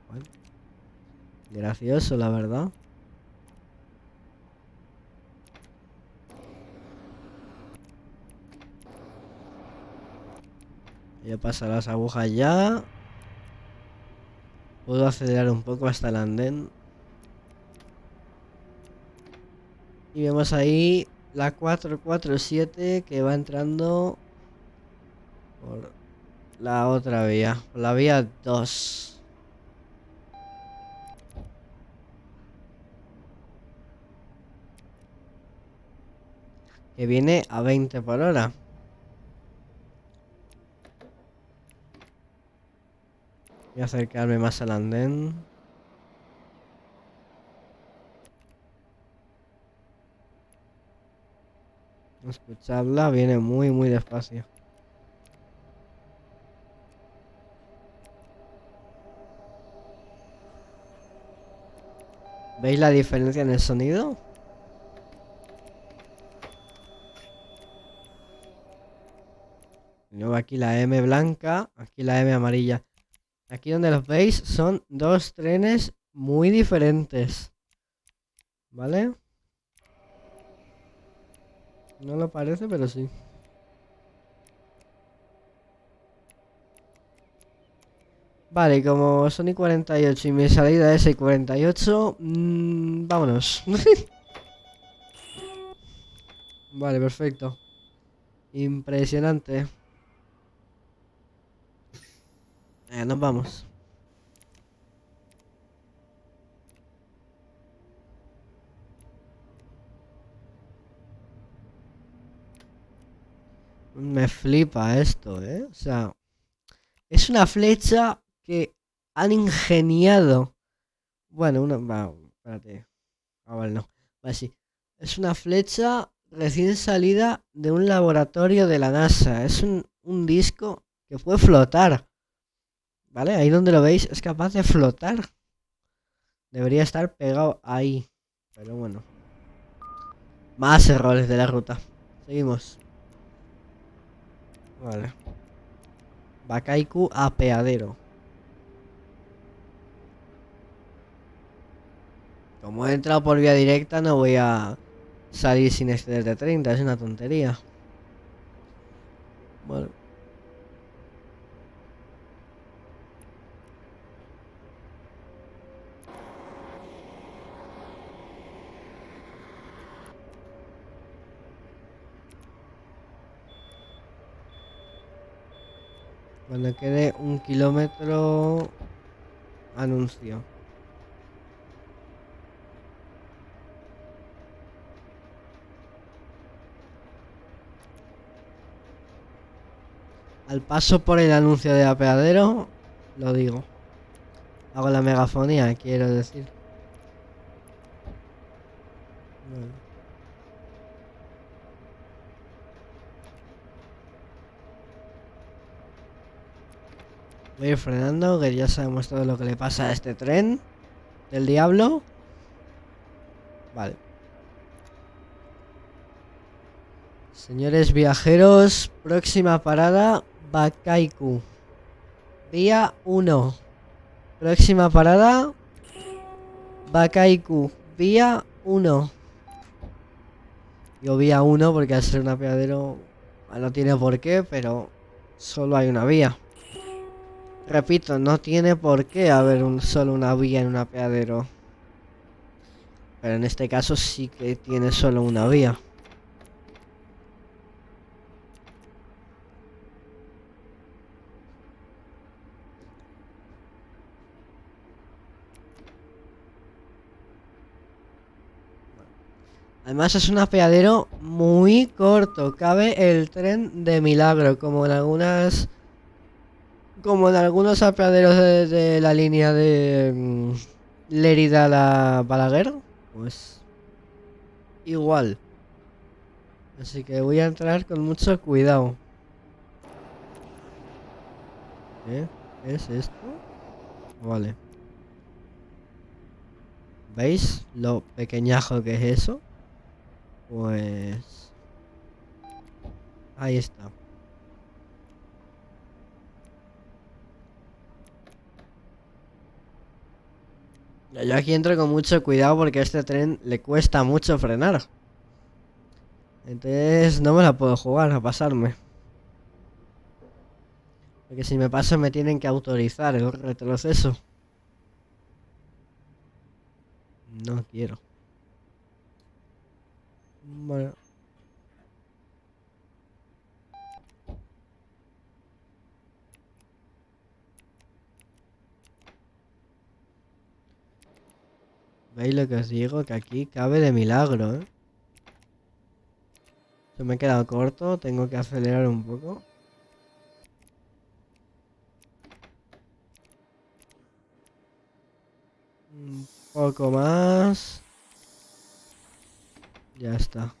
Bueno, gracioso, la verdad. Yo paso las agujas ya. Puedo acelerar un poco hasta el andén. Y vemos ahí la 447 que va entrando por la otra vía. Por la vía 2. Que viene a 20 por hora. Voy a acercarme más al andén. Escucharla, viene muy muy despacio. ¿Veis la diferencia en el sonido? Luego aquí la M blanca, aquí la M amarilla. Aquí donde los veis son dos trenes muy diferentes. ¿Vale? No lo parece, pero sí. Vale, como son I48 y mi salida es I48, vámonos. Vale, perfecto. Impresionante. Nos vamos. Me flipa esto, ¿eh? O sea, es una flecha que han ingeniado. Bueno, una... Va, espérate. Ah, vale, no. Vale, sí. Es una flecha recién salida de un laboratorio de la NASA. Es un disco que puede flotar. ¿Vale? Ahí donde lo veis es capaz de flotar. Debería estar pegado ahí. Pero bueno. Más errores de la ruta. Seguimos. Vale. Bakaiku apeadero. Como he entrado por vía directa, no voy a salir sin exceder de 30, es una tontería. Bueno. Cuando quede 1 kilómetro, anuncio. Al paso por el anuncio de apeadero, lo digo. Hago la megafonía, quiero decir. Bueno. Voy a ir frenando, que ya sabemos todo lo que le pasa a este tren del diablo. Vale. Señores viajeros, próxima parada, Bakaiku. Vía 1. Próxima parada, Bakaiku. Vía 1. Yo vía 1 porque al ser un apeadero no tiene por qué, pero solo hay una vía. Repito, no tiene por qué haber solo una vía en un apeadero. Pero en este caso sí que tiene solo una vía. Además es un apeadero muy corto. Cabe el tren de milagro, como en algunos apeaderos de la línea de Lérida a la Balaguer. Pues igual. Así que voy a entrar con mucho cuidado. ¿Qué es esto? Vale. ¿Veis lo pequeñajo que es eso? Pues ahí está. Yo aquí entro con mucho cuidado porque a este tren le cuesta mucho frenar. Entonces no me la puedo jugar a pasarme. Porque si me paso me tienen que autorizar el retroceso. No quiero. Bueno. ¿Veis lo que os digo? Que aquí cabe de milagro, ¿eh? Se me he quedado corto, tengo que acelerar un poco. Un poco más. Ya está.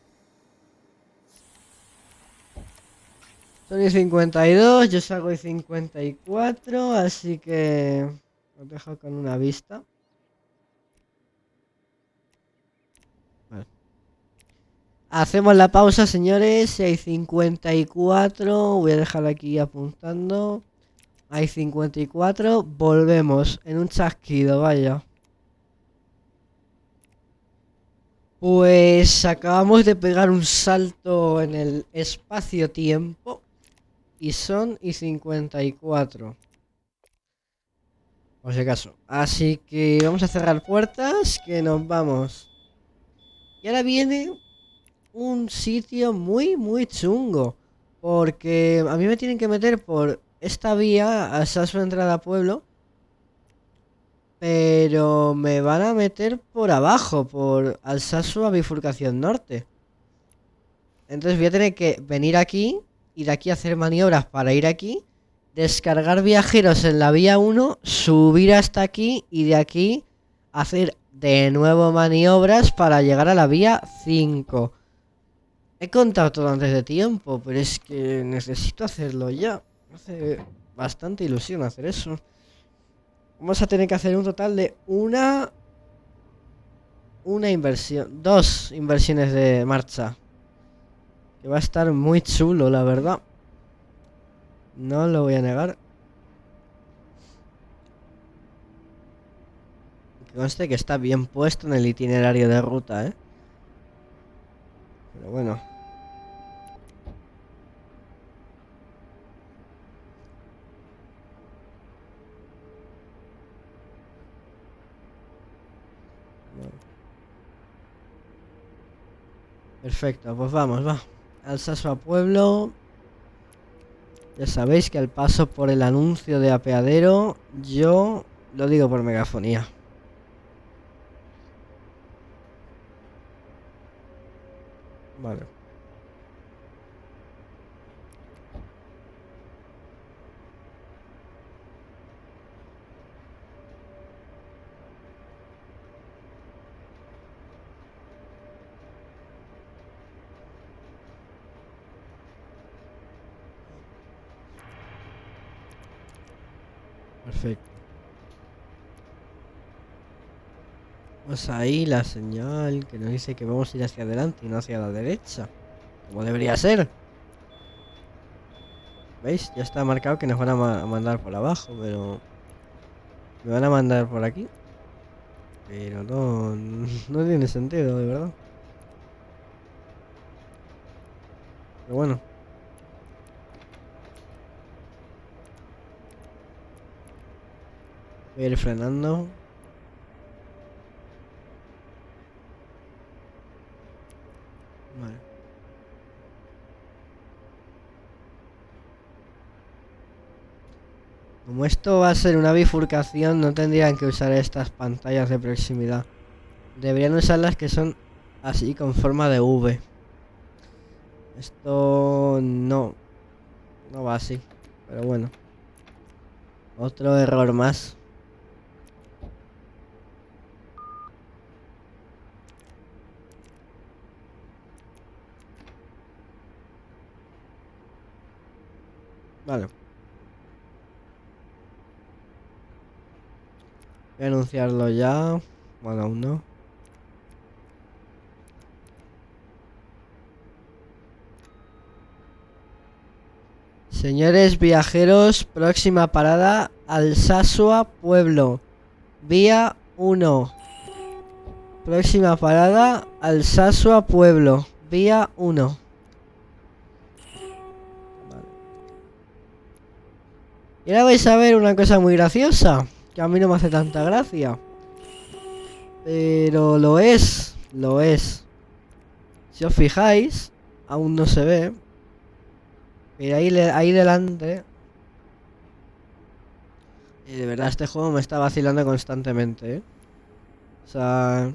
Son y 52, yo salgo y 54, así que os dejo con una vista. Vale. Hacemos la pausa, señores. Hay 54. Voy a dejar aquí apuntando. Hay 54. Volvemos en un chasquido, vaya. Pues acabamos de pegar un salto en el espacio-tiempo. Y son y 54. Por si acaso. Así que vamos a cerrar puertas, que nos vamos. Y ahora viene un sitio muy, muy chungo. Porque a mí me tienen que meter por esta vía a su entrada a pueblo. Pero me van a meter por abajo, por Alsasua bifurcación norte. Entonces voy a tener que venir aquí y de aquí hacer maniobras para ir aquí, descargar viajeros en la vía 1, subir hasta aquí y de aquí hacer de nuevo maniobras para llegar a la vía 5. He contado todo antes de tiempo, pero es que necesito hacerlo ya. Me hace bastante ilusión hacer eso. Vamos a tener que hacer un total de una inversión, 2 inversiones de marcha. Que va a estar muy chulo, la verdad. No lo voy a negar. Que conste que está bien puesto en el itinerario de ruta, ¿eh? Pero bueno. Perfecto, pues vamos, va. Al Sasua Pueblo. Ya sabéis que al paso por el anuncio de apeadero, yo lo digo por megafonía. Vale. Perfecto. Pues ahí la señal que nos dice que vamos a ir hacia adelante y no hacia la derecha. Como debería ser. ¿Veis? Ya está marcado que nos van a mandar por abajo, pero... me van a mandar por aquí. Pero no... no tiene sentido, de verdad. Pero bueno. Voy a ir frenando. Vale. Como esto va a ser una bifurcación, no tendrían que usar estas pantallas de proximidad. Deberían usar las que son así, con forma de V. Esto no. No va así. Pero bueno. Otro error más. Vale. Voy a anunciarlo ya. Bueno, aún no. Señores viajeros, próxima parada Alsasua Pueblo. Vía 1. Próxima parada Alsasua Pueblo. Vía 1. Vale. Y ahora vais a ver una cosa muy graciosa, que a mí no me hace tanta gracia. Pero lo es. Lo es. Si os fijáis, aún no se ve. Pero ahí delante. Y de verdad este juego me está vacilando constantemente, ¿eh? O sea...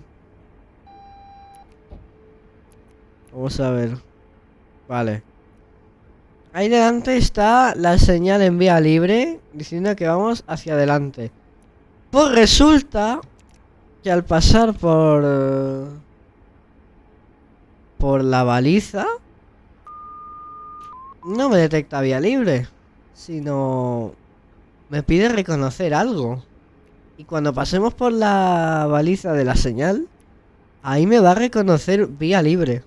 vamos a ver. Vale. Ahí delante está la señal en vía libre diciendo que vamos hacia adelante. Pues resulta que al pasar por la baliza no me detecta vía libre, sino me pide reconocer algo. Y cuando pasemos por la baliza de la señal, ahí me va a reconocer vía libre.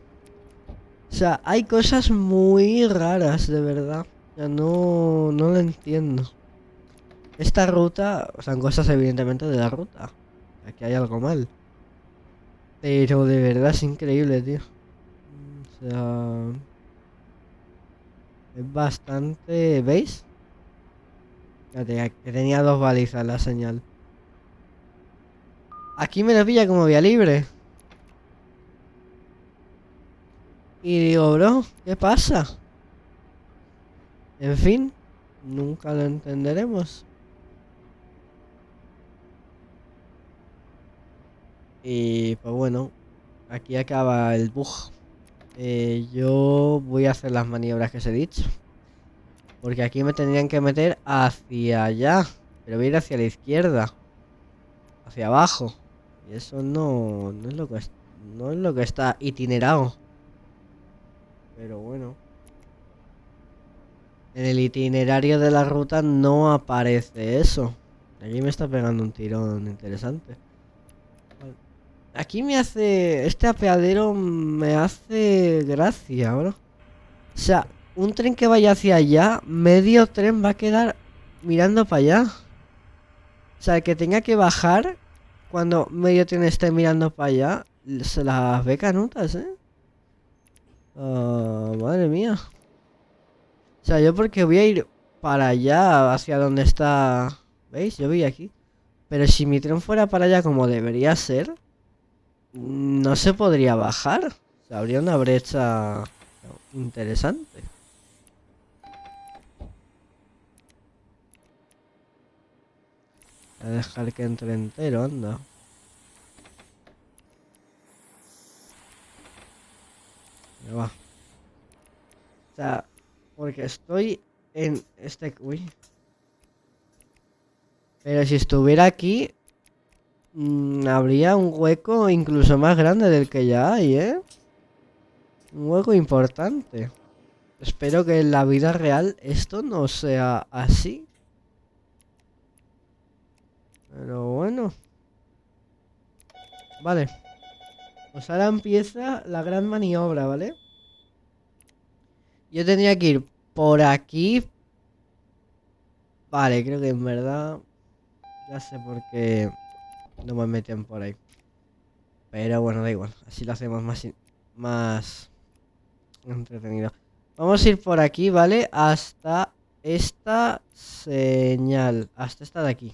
O sea, hay cosas muy raras, de verdad. O sea, no lo entiendo. Esta ruta, son cosas evidentemente de la ruta. Aquí hay algo mal. Pero de verdad es increíble, tío. O sea... es bastante... ¿veis? Fíjate, que tenía dos balizas la señal. Aquí me lo pilla como vía libre. Y digo, bro, ¿qué pasa? En fin, nunca lo entenderemos. Y pues bueno, aquí acaba el bug. Yo voy a hacer las maniobras que os he dicho. Porque aquí me tendrían que meter hacia allá. Pero voy a ir hacia la izquierda. Hacia abajo. Y eso no es lo que no es lo que está itinerado. Pero bueno. En el itinerario de la ruta no aparece eso. Aquí me está pegando un tirón interesante. Vale. Aquí me hace... este apeadero me hace gracia, bro. O sea, un tren que vaya hacia allá, medio tren va a quedar mirando para allá. O sea, el que tenga que bajar cuando medio tren esté mirando para allá, se las ve canutas, ¿eh? Ah, madre mía. O sea, yo porque voy a ir para allá, hacia donde está... ¿Veis? Yo voy aquí. Pero si mi tren fuera para allá como debería ser, no se podría bajar. O sea, habría una brecha interesante. Voy a dejar que entre entero, anda. Ya va. O sea, porque estoy en este... Uy. Pero si estuviera aquí, habría un hueco incluso más grande del que ya hay, ¿eh? Un hueco importante. Espero que en la vida real esto no sea así. Pero bueno. Vale. Pues ahora empieza la gran maniobra, ¿vale? Yo tendría que ir por aquí. Vale, creo que en verdad... Ya sé por qué no me meten por ahí. Pero bueno, da igual. Así lo hacemos más entretenido. Vamos a ir por aquí, ¿vale? Hasta esta señal. Hasta esta de aquí.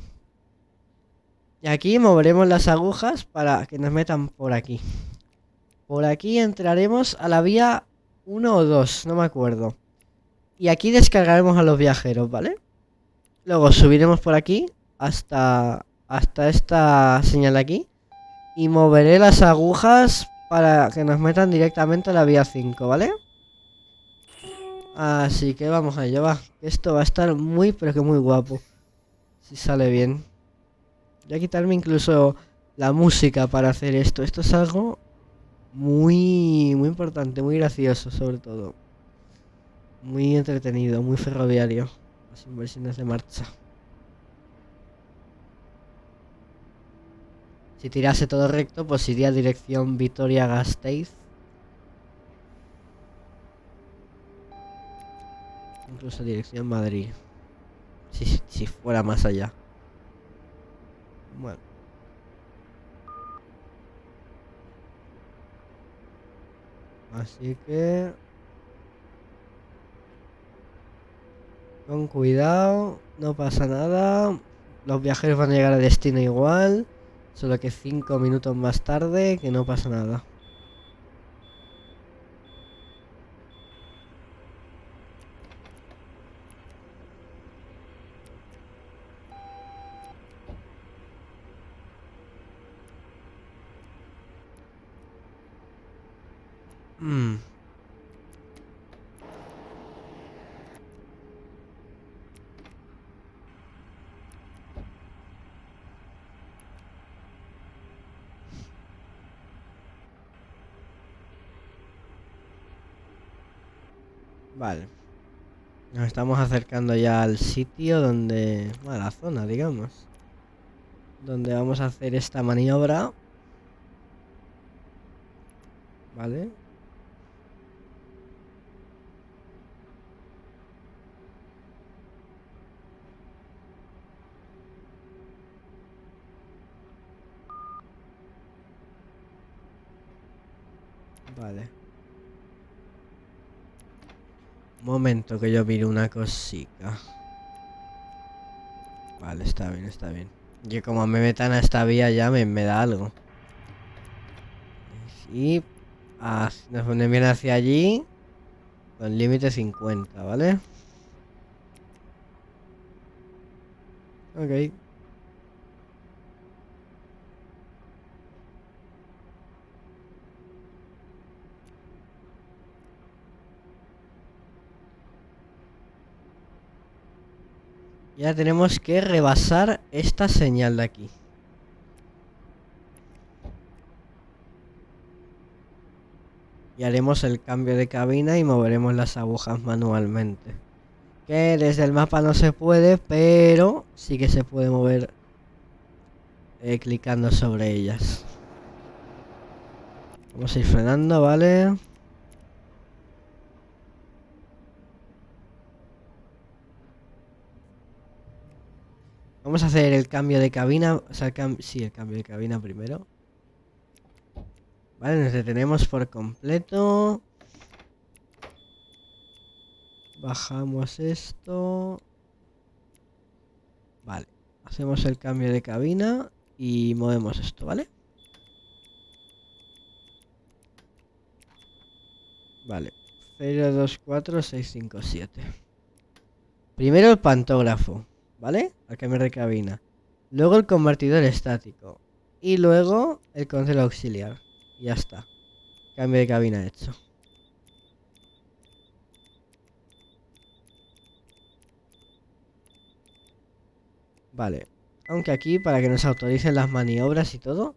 Y aquí moveremos las agujas para que nos metan por aquí. Por aquí entraremos a la vía 1 o 2, no me acuerdo. Y aquí descargaremos a los viajeros, ¿vale? Luego subiremos por aquí hasta esta señal de aquí. Y moveré las agujas para que nos metan directamente a la vía 5, ¿vale? Así que vamos a ello, va. Esto va a estar muy, pero que muy guapo. Si sale bien. Voy a quitarme incluso la música para hacer esto. Esto es algo muy importante, muy gracioso sobre todo. Muy entretenido, muy ferroviario. Las inversiones de marcha. Si tirase todo recto, pues iría dirección Vitoria-Gasteiz. Incluso dirección Madrid. Si fuera más allá. Bueno. Así que... Con cuidado, no pasa nada. Los viajeros van a llegar a destino igual. Solo que 5 minutos más tarde, que no pasa nada. Mm, vale. Nos estamos acercando ya al sitio donde... Bueno, a la zona, digamos. Donde vamos a hacer esta maniobra. Vale. Vale. Un momento que yo mire una cosita. Vale, está bien, está bien. Y como me metan a esta vía ya me da algo. Y... nos ponen bien hacia allí. Con límite 50, ¿vale? Ok. Ya tenemos que rebasar esta señal de aquí. Y haremos el cambio de cabina y moveremos las agujas manualmente. Que desde el mapa no se puede, pero sí que se puede mover clicando sobre ellas. Vamos a ir frenando, ¿vale? Vamos a hacer el cambio de cabina. O sea, sí, el cambio de cabina primero. Vale, nos detenemos por completo. Bajamos esto. Vale. Hacemos el cambio de cabina y movemos esto, ¿vale? Vale. 024657. Primero el pantógrafo, ¿vale? Al cambio de cabina. Luego el convertidor estático. Y luego el control auxiliar. Y ya está. Cambio de cabina hecho. Vale. Aunque aquí, para que nos autoricen las maniobras y todo,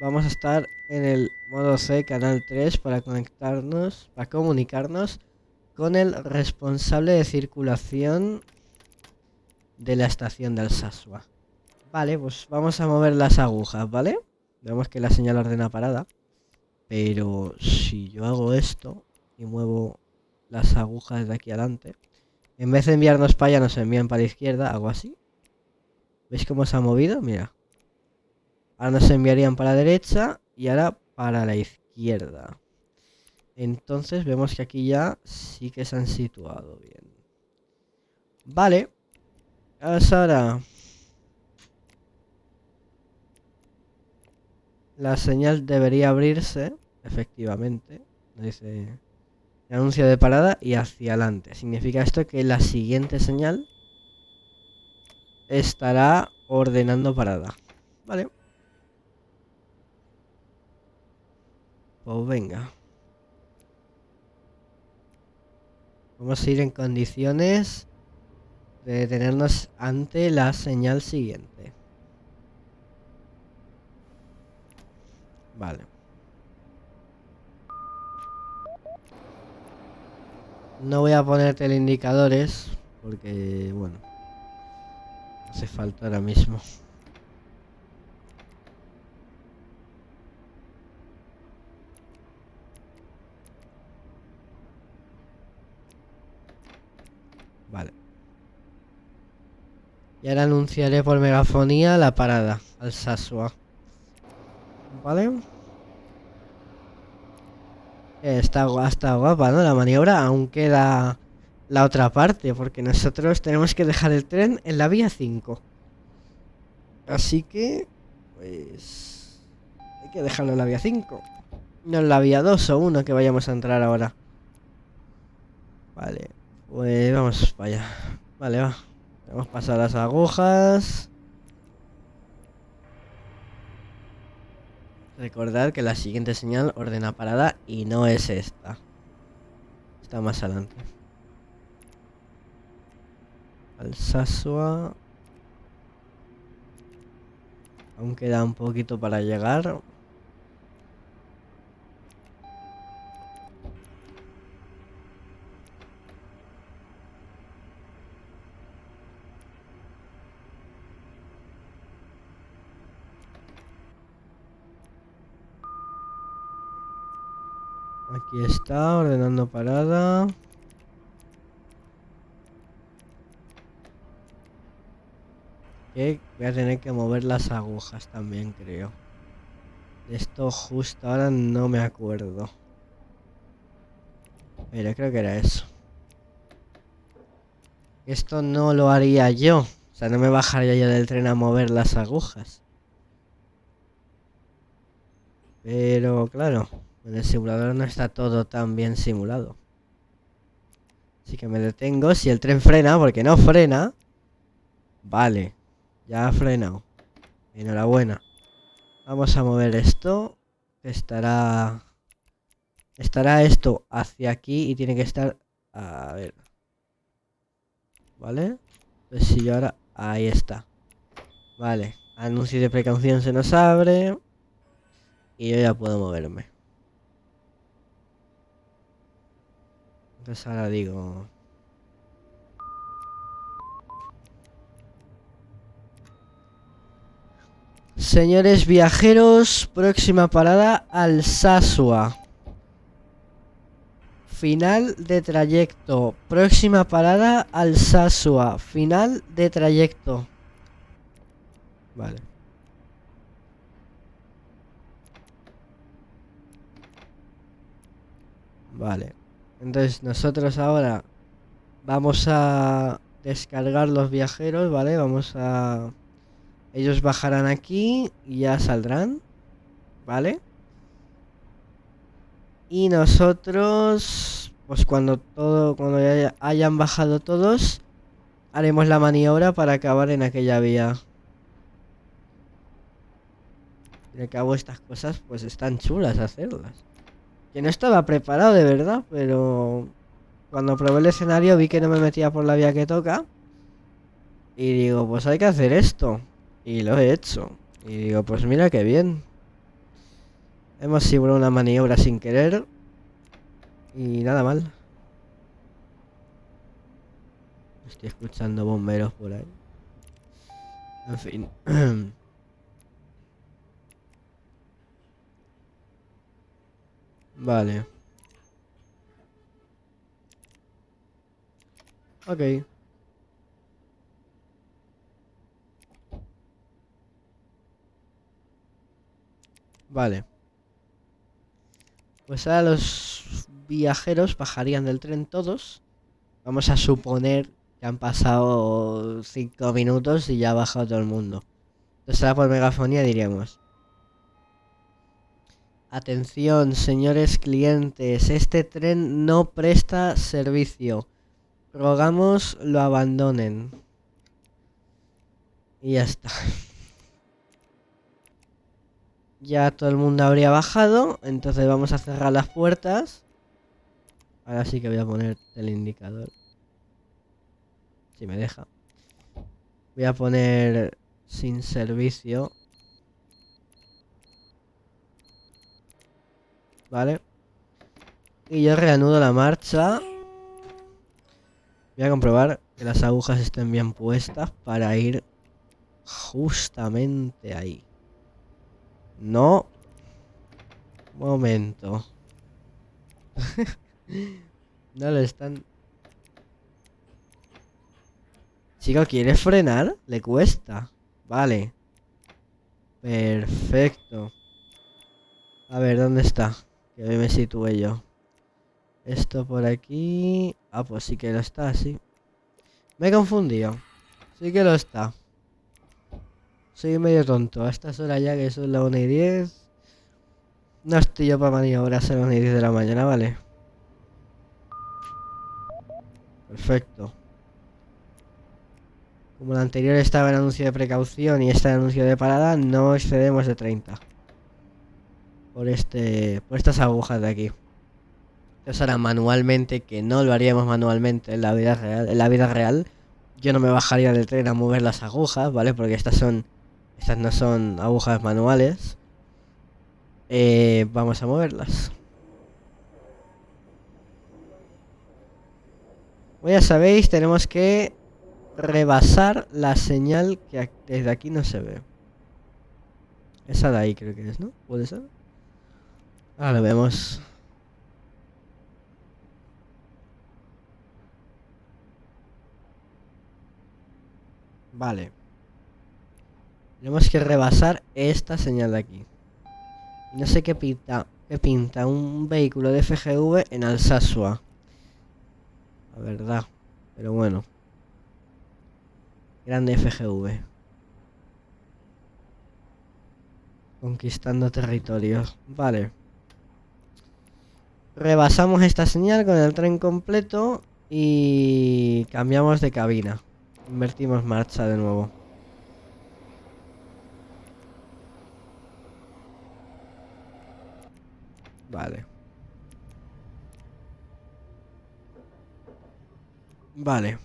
vamos a estar en el modo C, canal 3, para conectarnos, para comunicarnos con el responsable de circulación de la estación de Alsasua. Vale, pues vamos a mover las agujas, ¿vale? Vemos que la señal ordena parada. Pero si yo hago esto y muevo las agujas de aquí adelante, en vez de enviarnos para allá, nos envían para la izquierda, hago así. ¿Veis cómo se ha movido? Mira. Ahora nos enviarían para la derecha y ahora para la izquierda. Entonces vemos que aquí ya sí que se han situado bien. Vale. Ahora la señal debería abrirse, efectivamente. Dice anuncio de parada y hacia adelante. Significa esto que la siguiente señal estará ordenando parada. Vale. Pues venga. Vamos a ir en condiciones de detenernos ante la señal siguiente. Vale. No voy a poner teleindicadores porque, bueno, hace falta ahora mismo. Vale. Y ahora anunciaré por megafonía la parada al Sasua. ¿Vale? Está guapa, ¿no? La maniobra. Aún queda la otra parte, porque nosotros tenemos que dejar el tren en la vía 5. Así que, pues, hay que dejarlo en la vía 5. No en la vía 2 o 1 que vayamos a entrar ahora. Vale, pues vamos para allá. Vale, va. Hemos pasado las agujas. Recordad que la siguiente señal ordena parada y no es esta. Está más adelante. Alsasua. Aún queda un poquito para llegar. Aquí está, ordenando parada. Que voy a tener que mover las agujas también, creo. De esto justo ahora no me acuerdo. Pero creo que era eso. Esto no lo haría yo. O sea, no me bajaría yo del tren a mover las agujas. Pero claro, en el simulador no está todo tan bien simulado. Así que me detengo. Si el tren frena, porque no frena. Vale, ya ha frenado. Enhorabuena. Vamos a mover esto. Estará esto hacia aquí y tiene que estar... A ver. ¿Vale? Pues si yo ahora... Ahí está. Vale. Anuncio de precaución se nos abre. Y yo ya puedo moverme. Entonces ahora digo... Señores viajeros, próxima parada Alsasua. Final de trayecto. Próxima parada Alsasua. Final de trayecto. Vale. Vale. Entonces nosotros ahora Vamos a descargar los viajeros, ¿vale? Ellos bajarán aquí y ya saldrán, ¿vale? Y nosotros, pues cuando ya hayan bajado todos, haremos la maniobra para acabar en aquella vía. Y al cabo estas cosas, pues están chulas hacerlas. Que no estaba preparado de verdad, pero cuando probé el escenario vi que no me metía por la vía que toca. Y digo, pues hay que hacer esto. Y lo he hecho. Y digo, pues mira qué bien. Hemos simulado una maniobra sin querer. Y nada mal. Estoy escuchando bomberos por ahí. En fin. Vale. Ok. Vale. Pues ahora los viajeros bajarían del tren todos. Vamos a suponer que han pasado 5 minutos y ya ha bajado todo el mundo. Entonces ahora por megafonía diríamos: atención, señores clientes, este tren no presta servicio. Rogamos lo abandonen. Y ya está. Ya todo el mundo habría bajado, entonces vamos a cerrar las puertas. Ahora sí que voy a poner el indicador. Si me deja. Voy a poner sin servicio. Vale. Y yo reanudo la marcha. Voy a comprobar que las agujas estén bien puestas para ir justamente ahí. No. Momento. No lo están... Chico, ¿quieres frenar? Le cuesta. Vale. Perfecto. A ver, ¿dónde está? Que hoy me situé yo. Esto por aquí... Ah, pues sí que lo está, sí. Me he confundido. Sí que lo está. Soy medio tonto. A estas horas ya que son las 1:10. No estoy yo para maniobras a las 1:10 de la mañana, ¿vale? Perfecto. Como el anterior estaba en anuncio de precaución y este en anuncio de parada, no excedemos de 30. Por estas agujas de aquí. Entonces ahora manualmente, que no lo haríamos manualmente en la vida real, yo no me bajaría del tren a mover las agujas, ¿vale? Porque estas no son agujas manuales. Vamos a moverlas. Como ya sabéis, tenemos que rebasar la señal que desde aquí no se ve. Esa de ahí creo que es, ¿no? ¿Puede ser? Ahora lo vemos. Vale. Tenemos que rebasar esta señal de aquí. No sé qué pinta un vehículo de FGV en Alsasua. La verdad. Pero bueno. Grande FGV. Conquistando territorios. Vale. Rebasamos esta señal con el tren completo y cambiamos de cabina. Invertimos marcha de nuevo. Vale. Vale.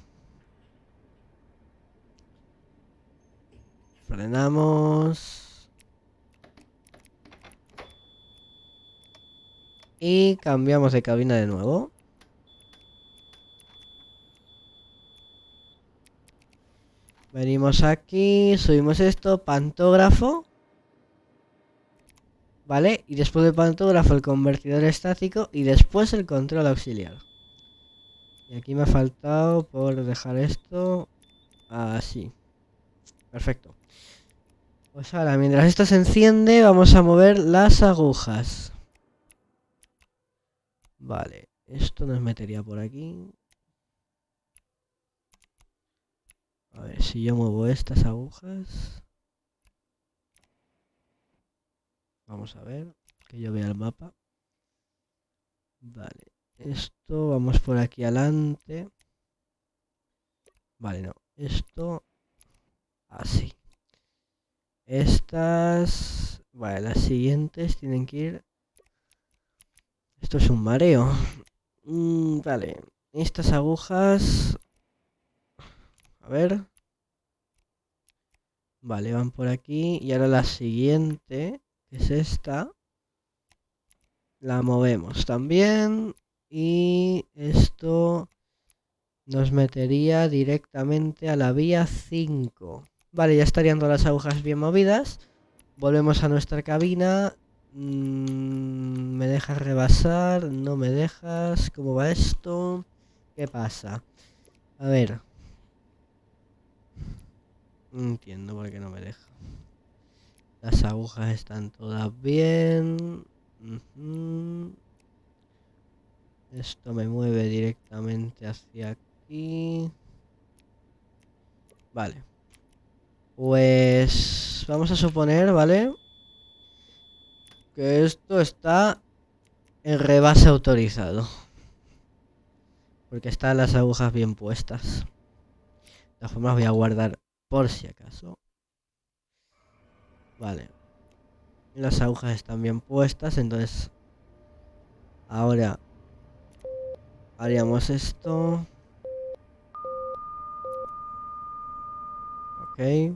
Frenamos. Y cambiamos de cabina de nuevo. Venimos aquí, subimos esto, pantógrafo. Vale, y después del pantógrafo el convertidor estático y después el control auxiliar. Y aquí me ha faltado por dejar esto así. Perfecto. Pues ahora, mientras esto se enciende, vamos a mover las agujas. Vale, esto nos metería por aquí. A ver, si yo muevo estas agujas. Vamos a ver, que yo vea el mapa. Vale, esto, vamos por aquí adelante. Vale, no, esto, así. Estas, vale, las siguientes tienen que ir. Esto es un mareo. Vale, estas agujas, a ver. Vale, van por aquí. Y ahora la siguiente, que es esta, la movemos también. Y esto nos metería directamente a la vía 5. Vale, ya estarían todas las agujas bien movidas. Volvemos a nuestra cabina. ¿Me dejas rebasar? ¿No me dejas? ¿Cómo va esto? ¿Qué pasa? A ver. No entiendo por qué no me deja. Las agujas están todas bien. Esto me mueve directamente hacia aquí. Vale. Pues vamos a suponer, ¿vale? Que esto está en rebase autorizado. Porque están las agujas bien puestas. De todas formas voy a guardar por si acaso. Vale. Las agujas están bien puestas, entonces ahora haríamos esto. Ok.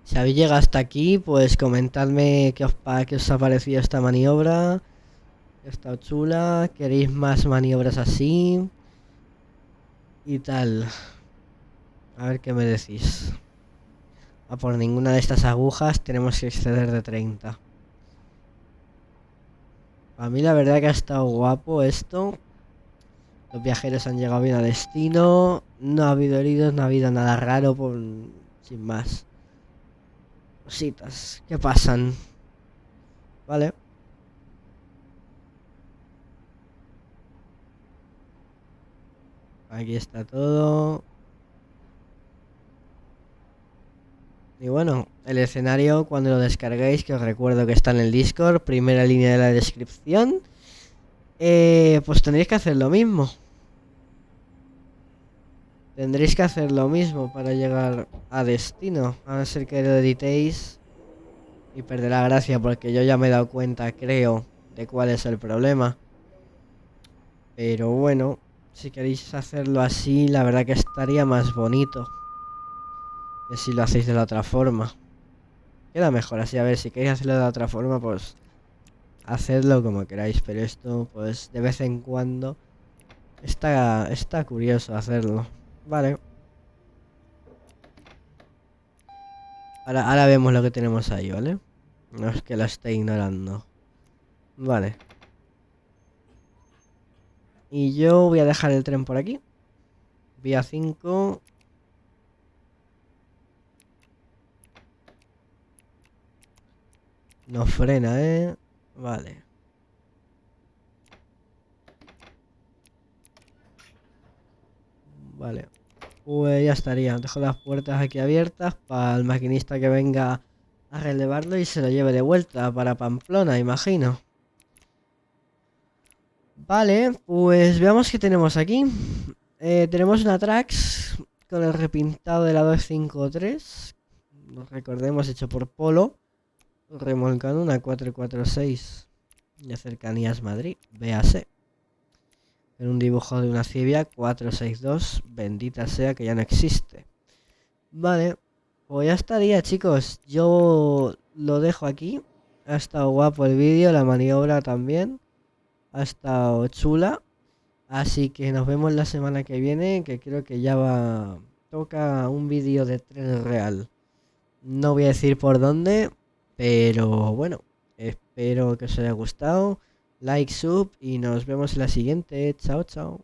Si habéis llegado hasta aquí, pues comentadme qué os ha parecido esta maniobra. Está chula. ¿Queréis más maniobras así? Y tal. A ver qué me decís. A por ninguna de estas agujas tenemos que exceder de 30. A mí la verdad que ha estado guapo esto. Los viajeros han llegado bien a destino. No ha habido heridos, no ha habido nada raro sin más. Cositas que pasan. Vale. Aquí está todo. Y bueno, el escenario cuando lo descarguéis, que os recuerdo que está en el Discord, primera línea de la descripción, pues tendréis que hacer lo mismo. Tendréis que hacer lo mismo para llegar a destino, a no ser que lo editéis y perderá gracia, porque yo ya me he dado cuenta, creo, de cuál es el problema. Pero bueno, si queréis hacerlo así, la verdad que estaría más bonito que si lo hacéis de la otra forma. Queda mejor así, a ver, si queréis hacerlo de la otra forma, pues hacedlo como queráis, pero esto, pues de vez en cuando está curioso hacerlo. Vale. Ahora vemos lo que tenemos ahí, ¿vale? No es que lo esté ignorando. Vale. Y yo voy a dejar el tren por aquí. Vía 5. No frena, ¿eh? Vale. Vale. Pues ya estaría. Dejo las puertas aquí abiertas para el maquinista que venga a relevarlo y se lo lleve de vuelta para Pamplona, imagino. Vale, pues veamos qué tenemos aquí. Tenemos una Trax con el repintado de la 253. Recordemos, hecho por Polo. Remolcando una 446 de Cercanías Madrid, véase. En un dibujo de una Cibia 462, bendita sea que ya no existe. Vale, pues ya estaría, chicos. Yo lo dejo aquí. Ha estado guapo el vídeo, la maniobra también. Ha estado chula. Así que nos vemos la semana que viene, que creo que ya toca un vídeo de tren real. No voy a decir por dónde, pero bueno, espero que os haya gustado. Like, sub y nos vemos en la siguiente. Chao, chao.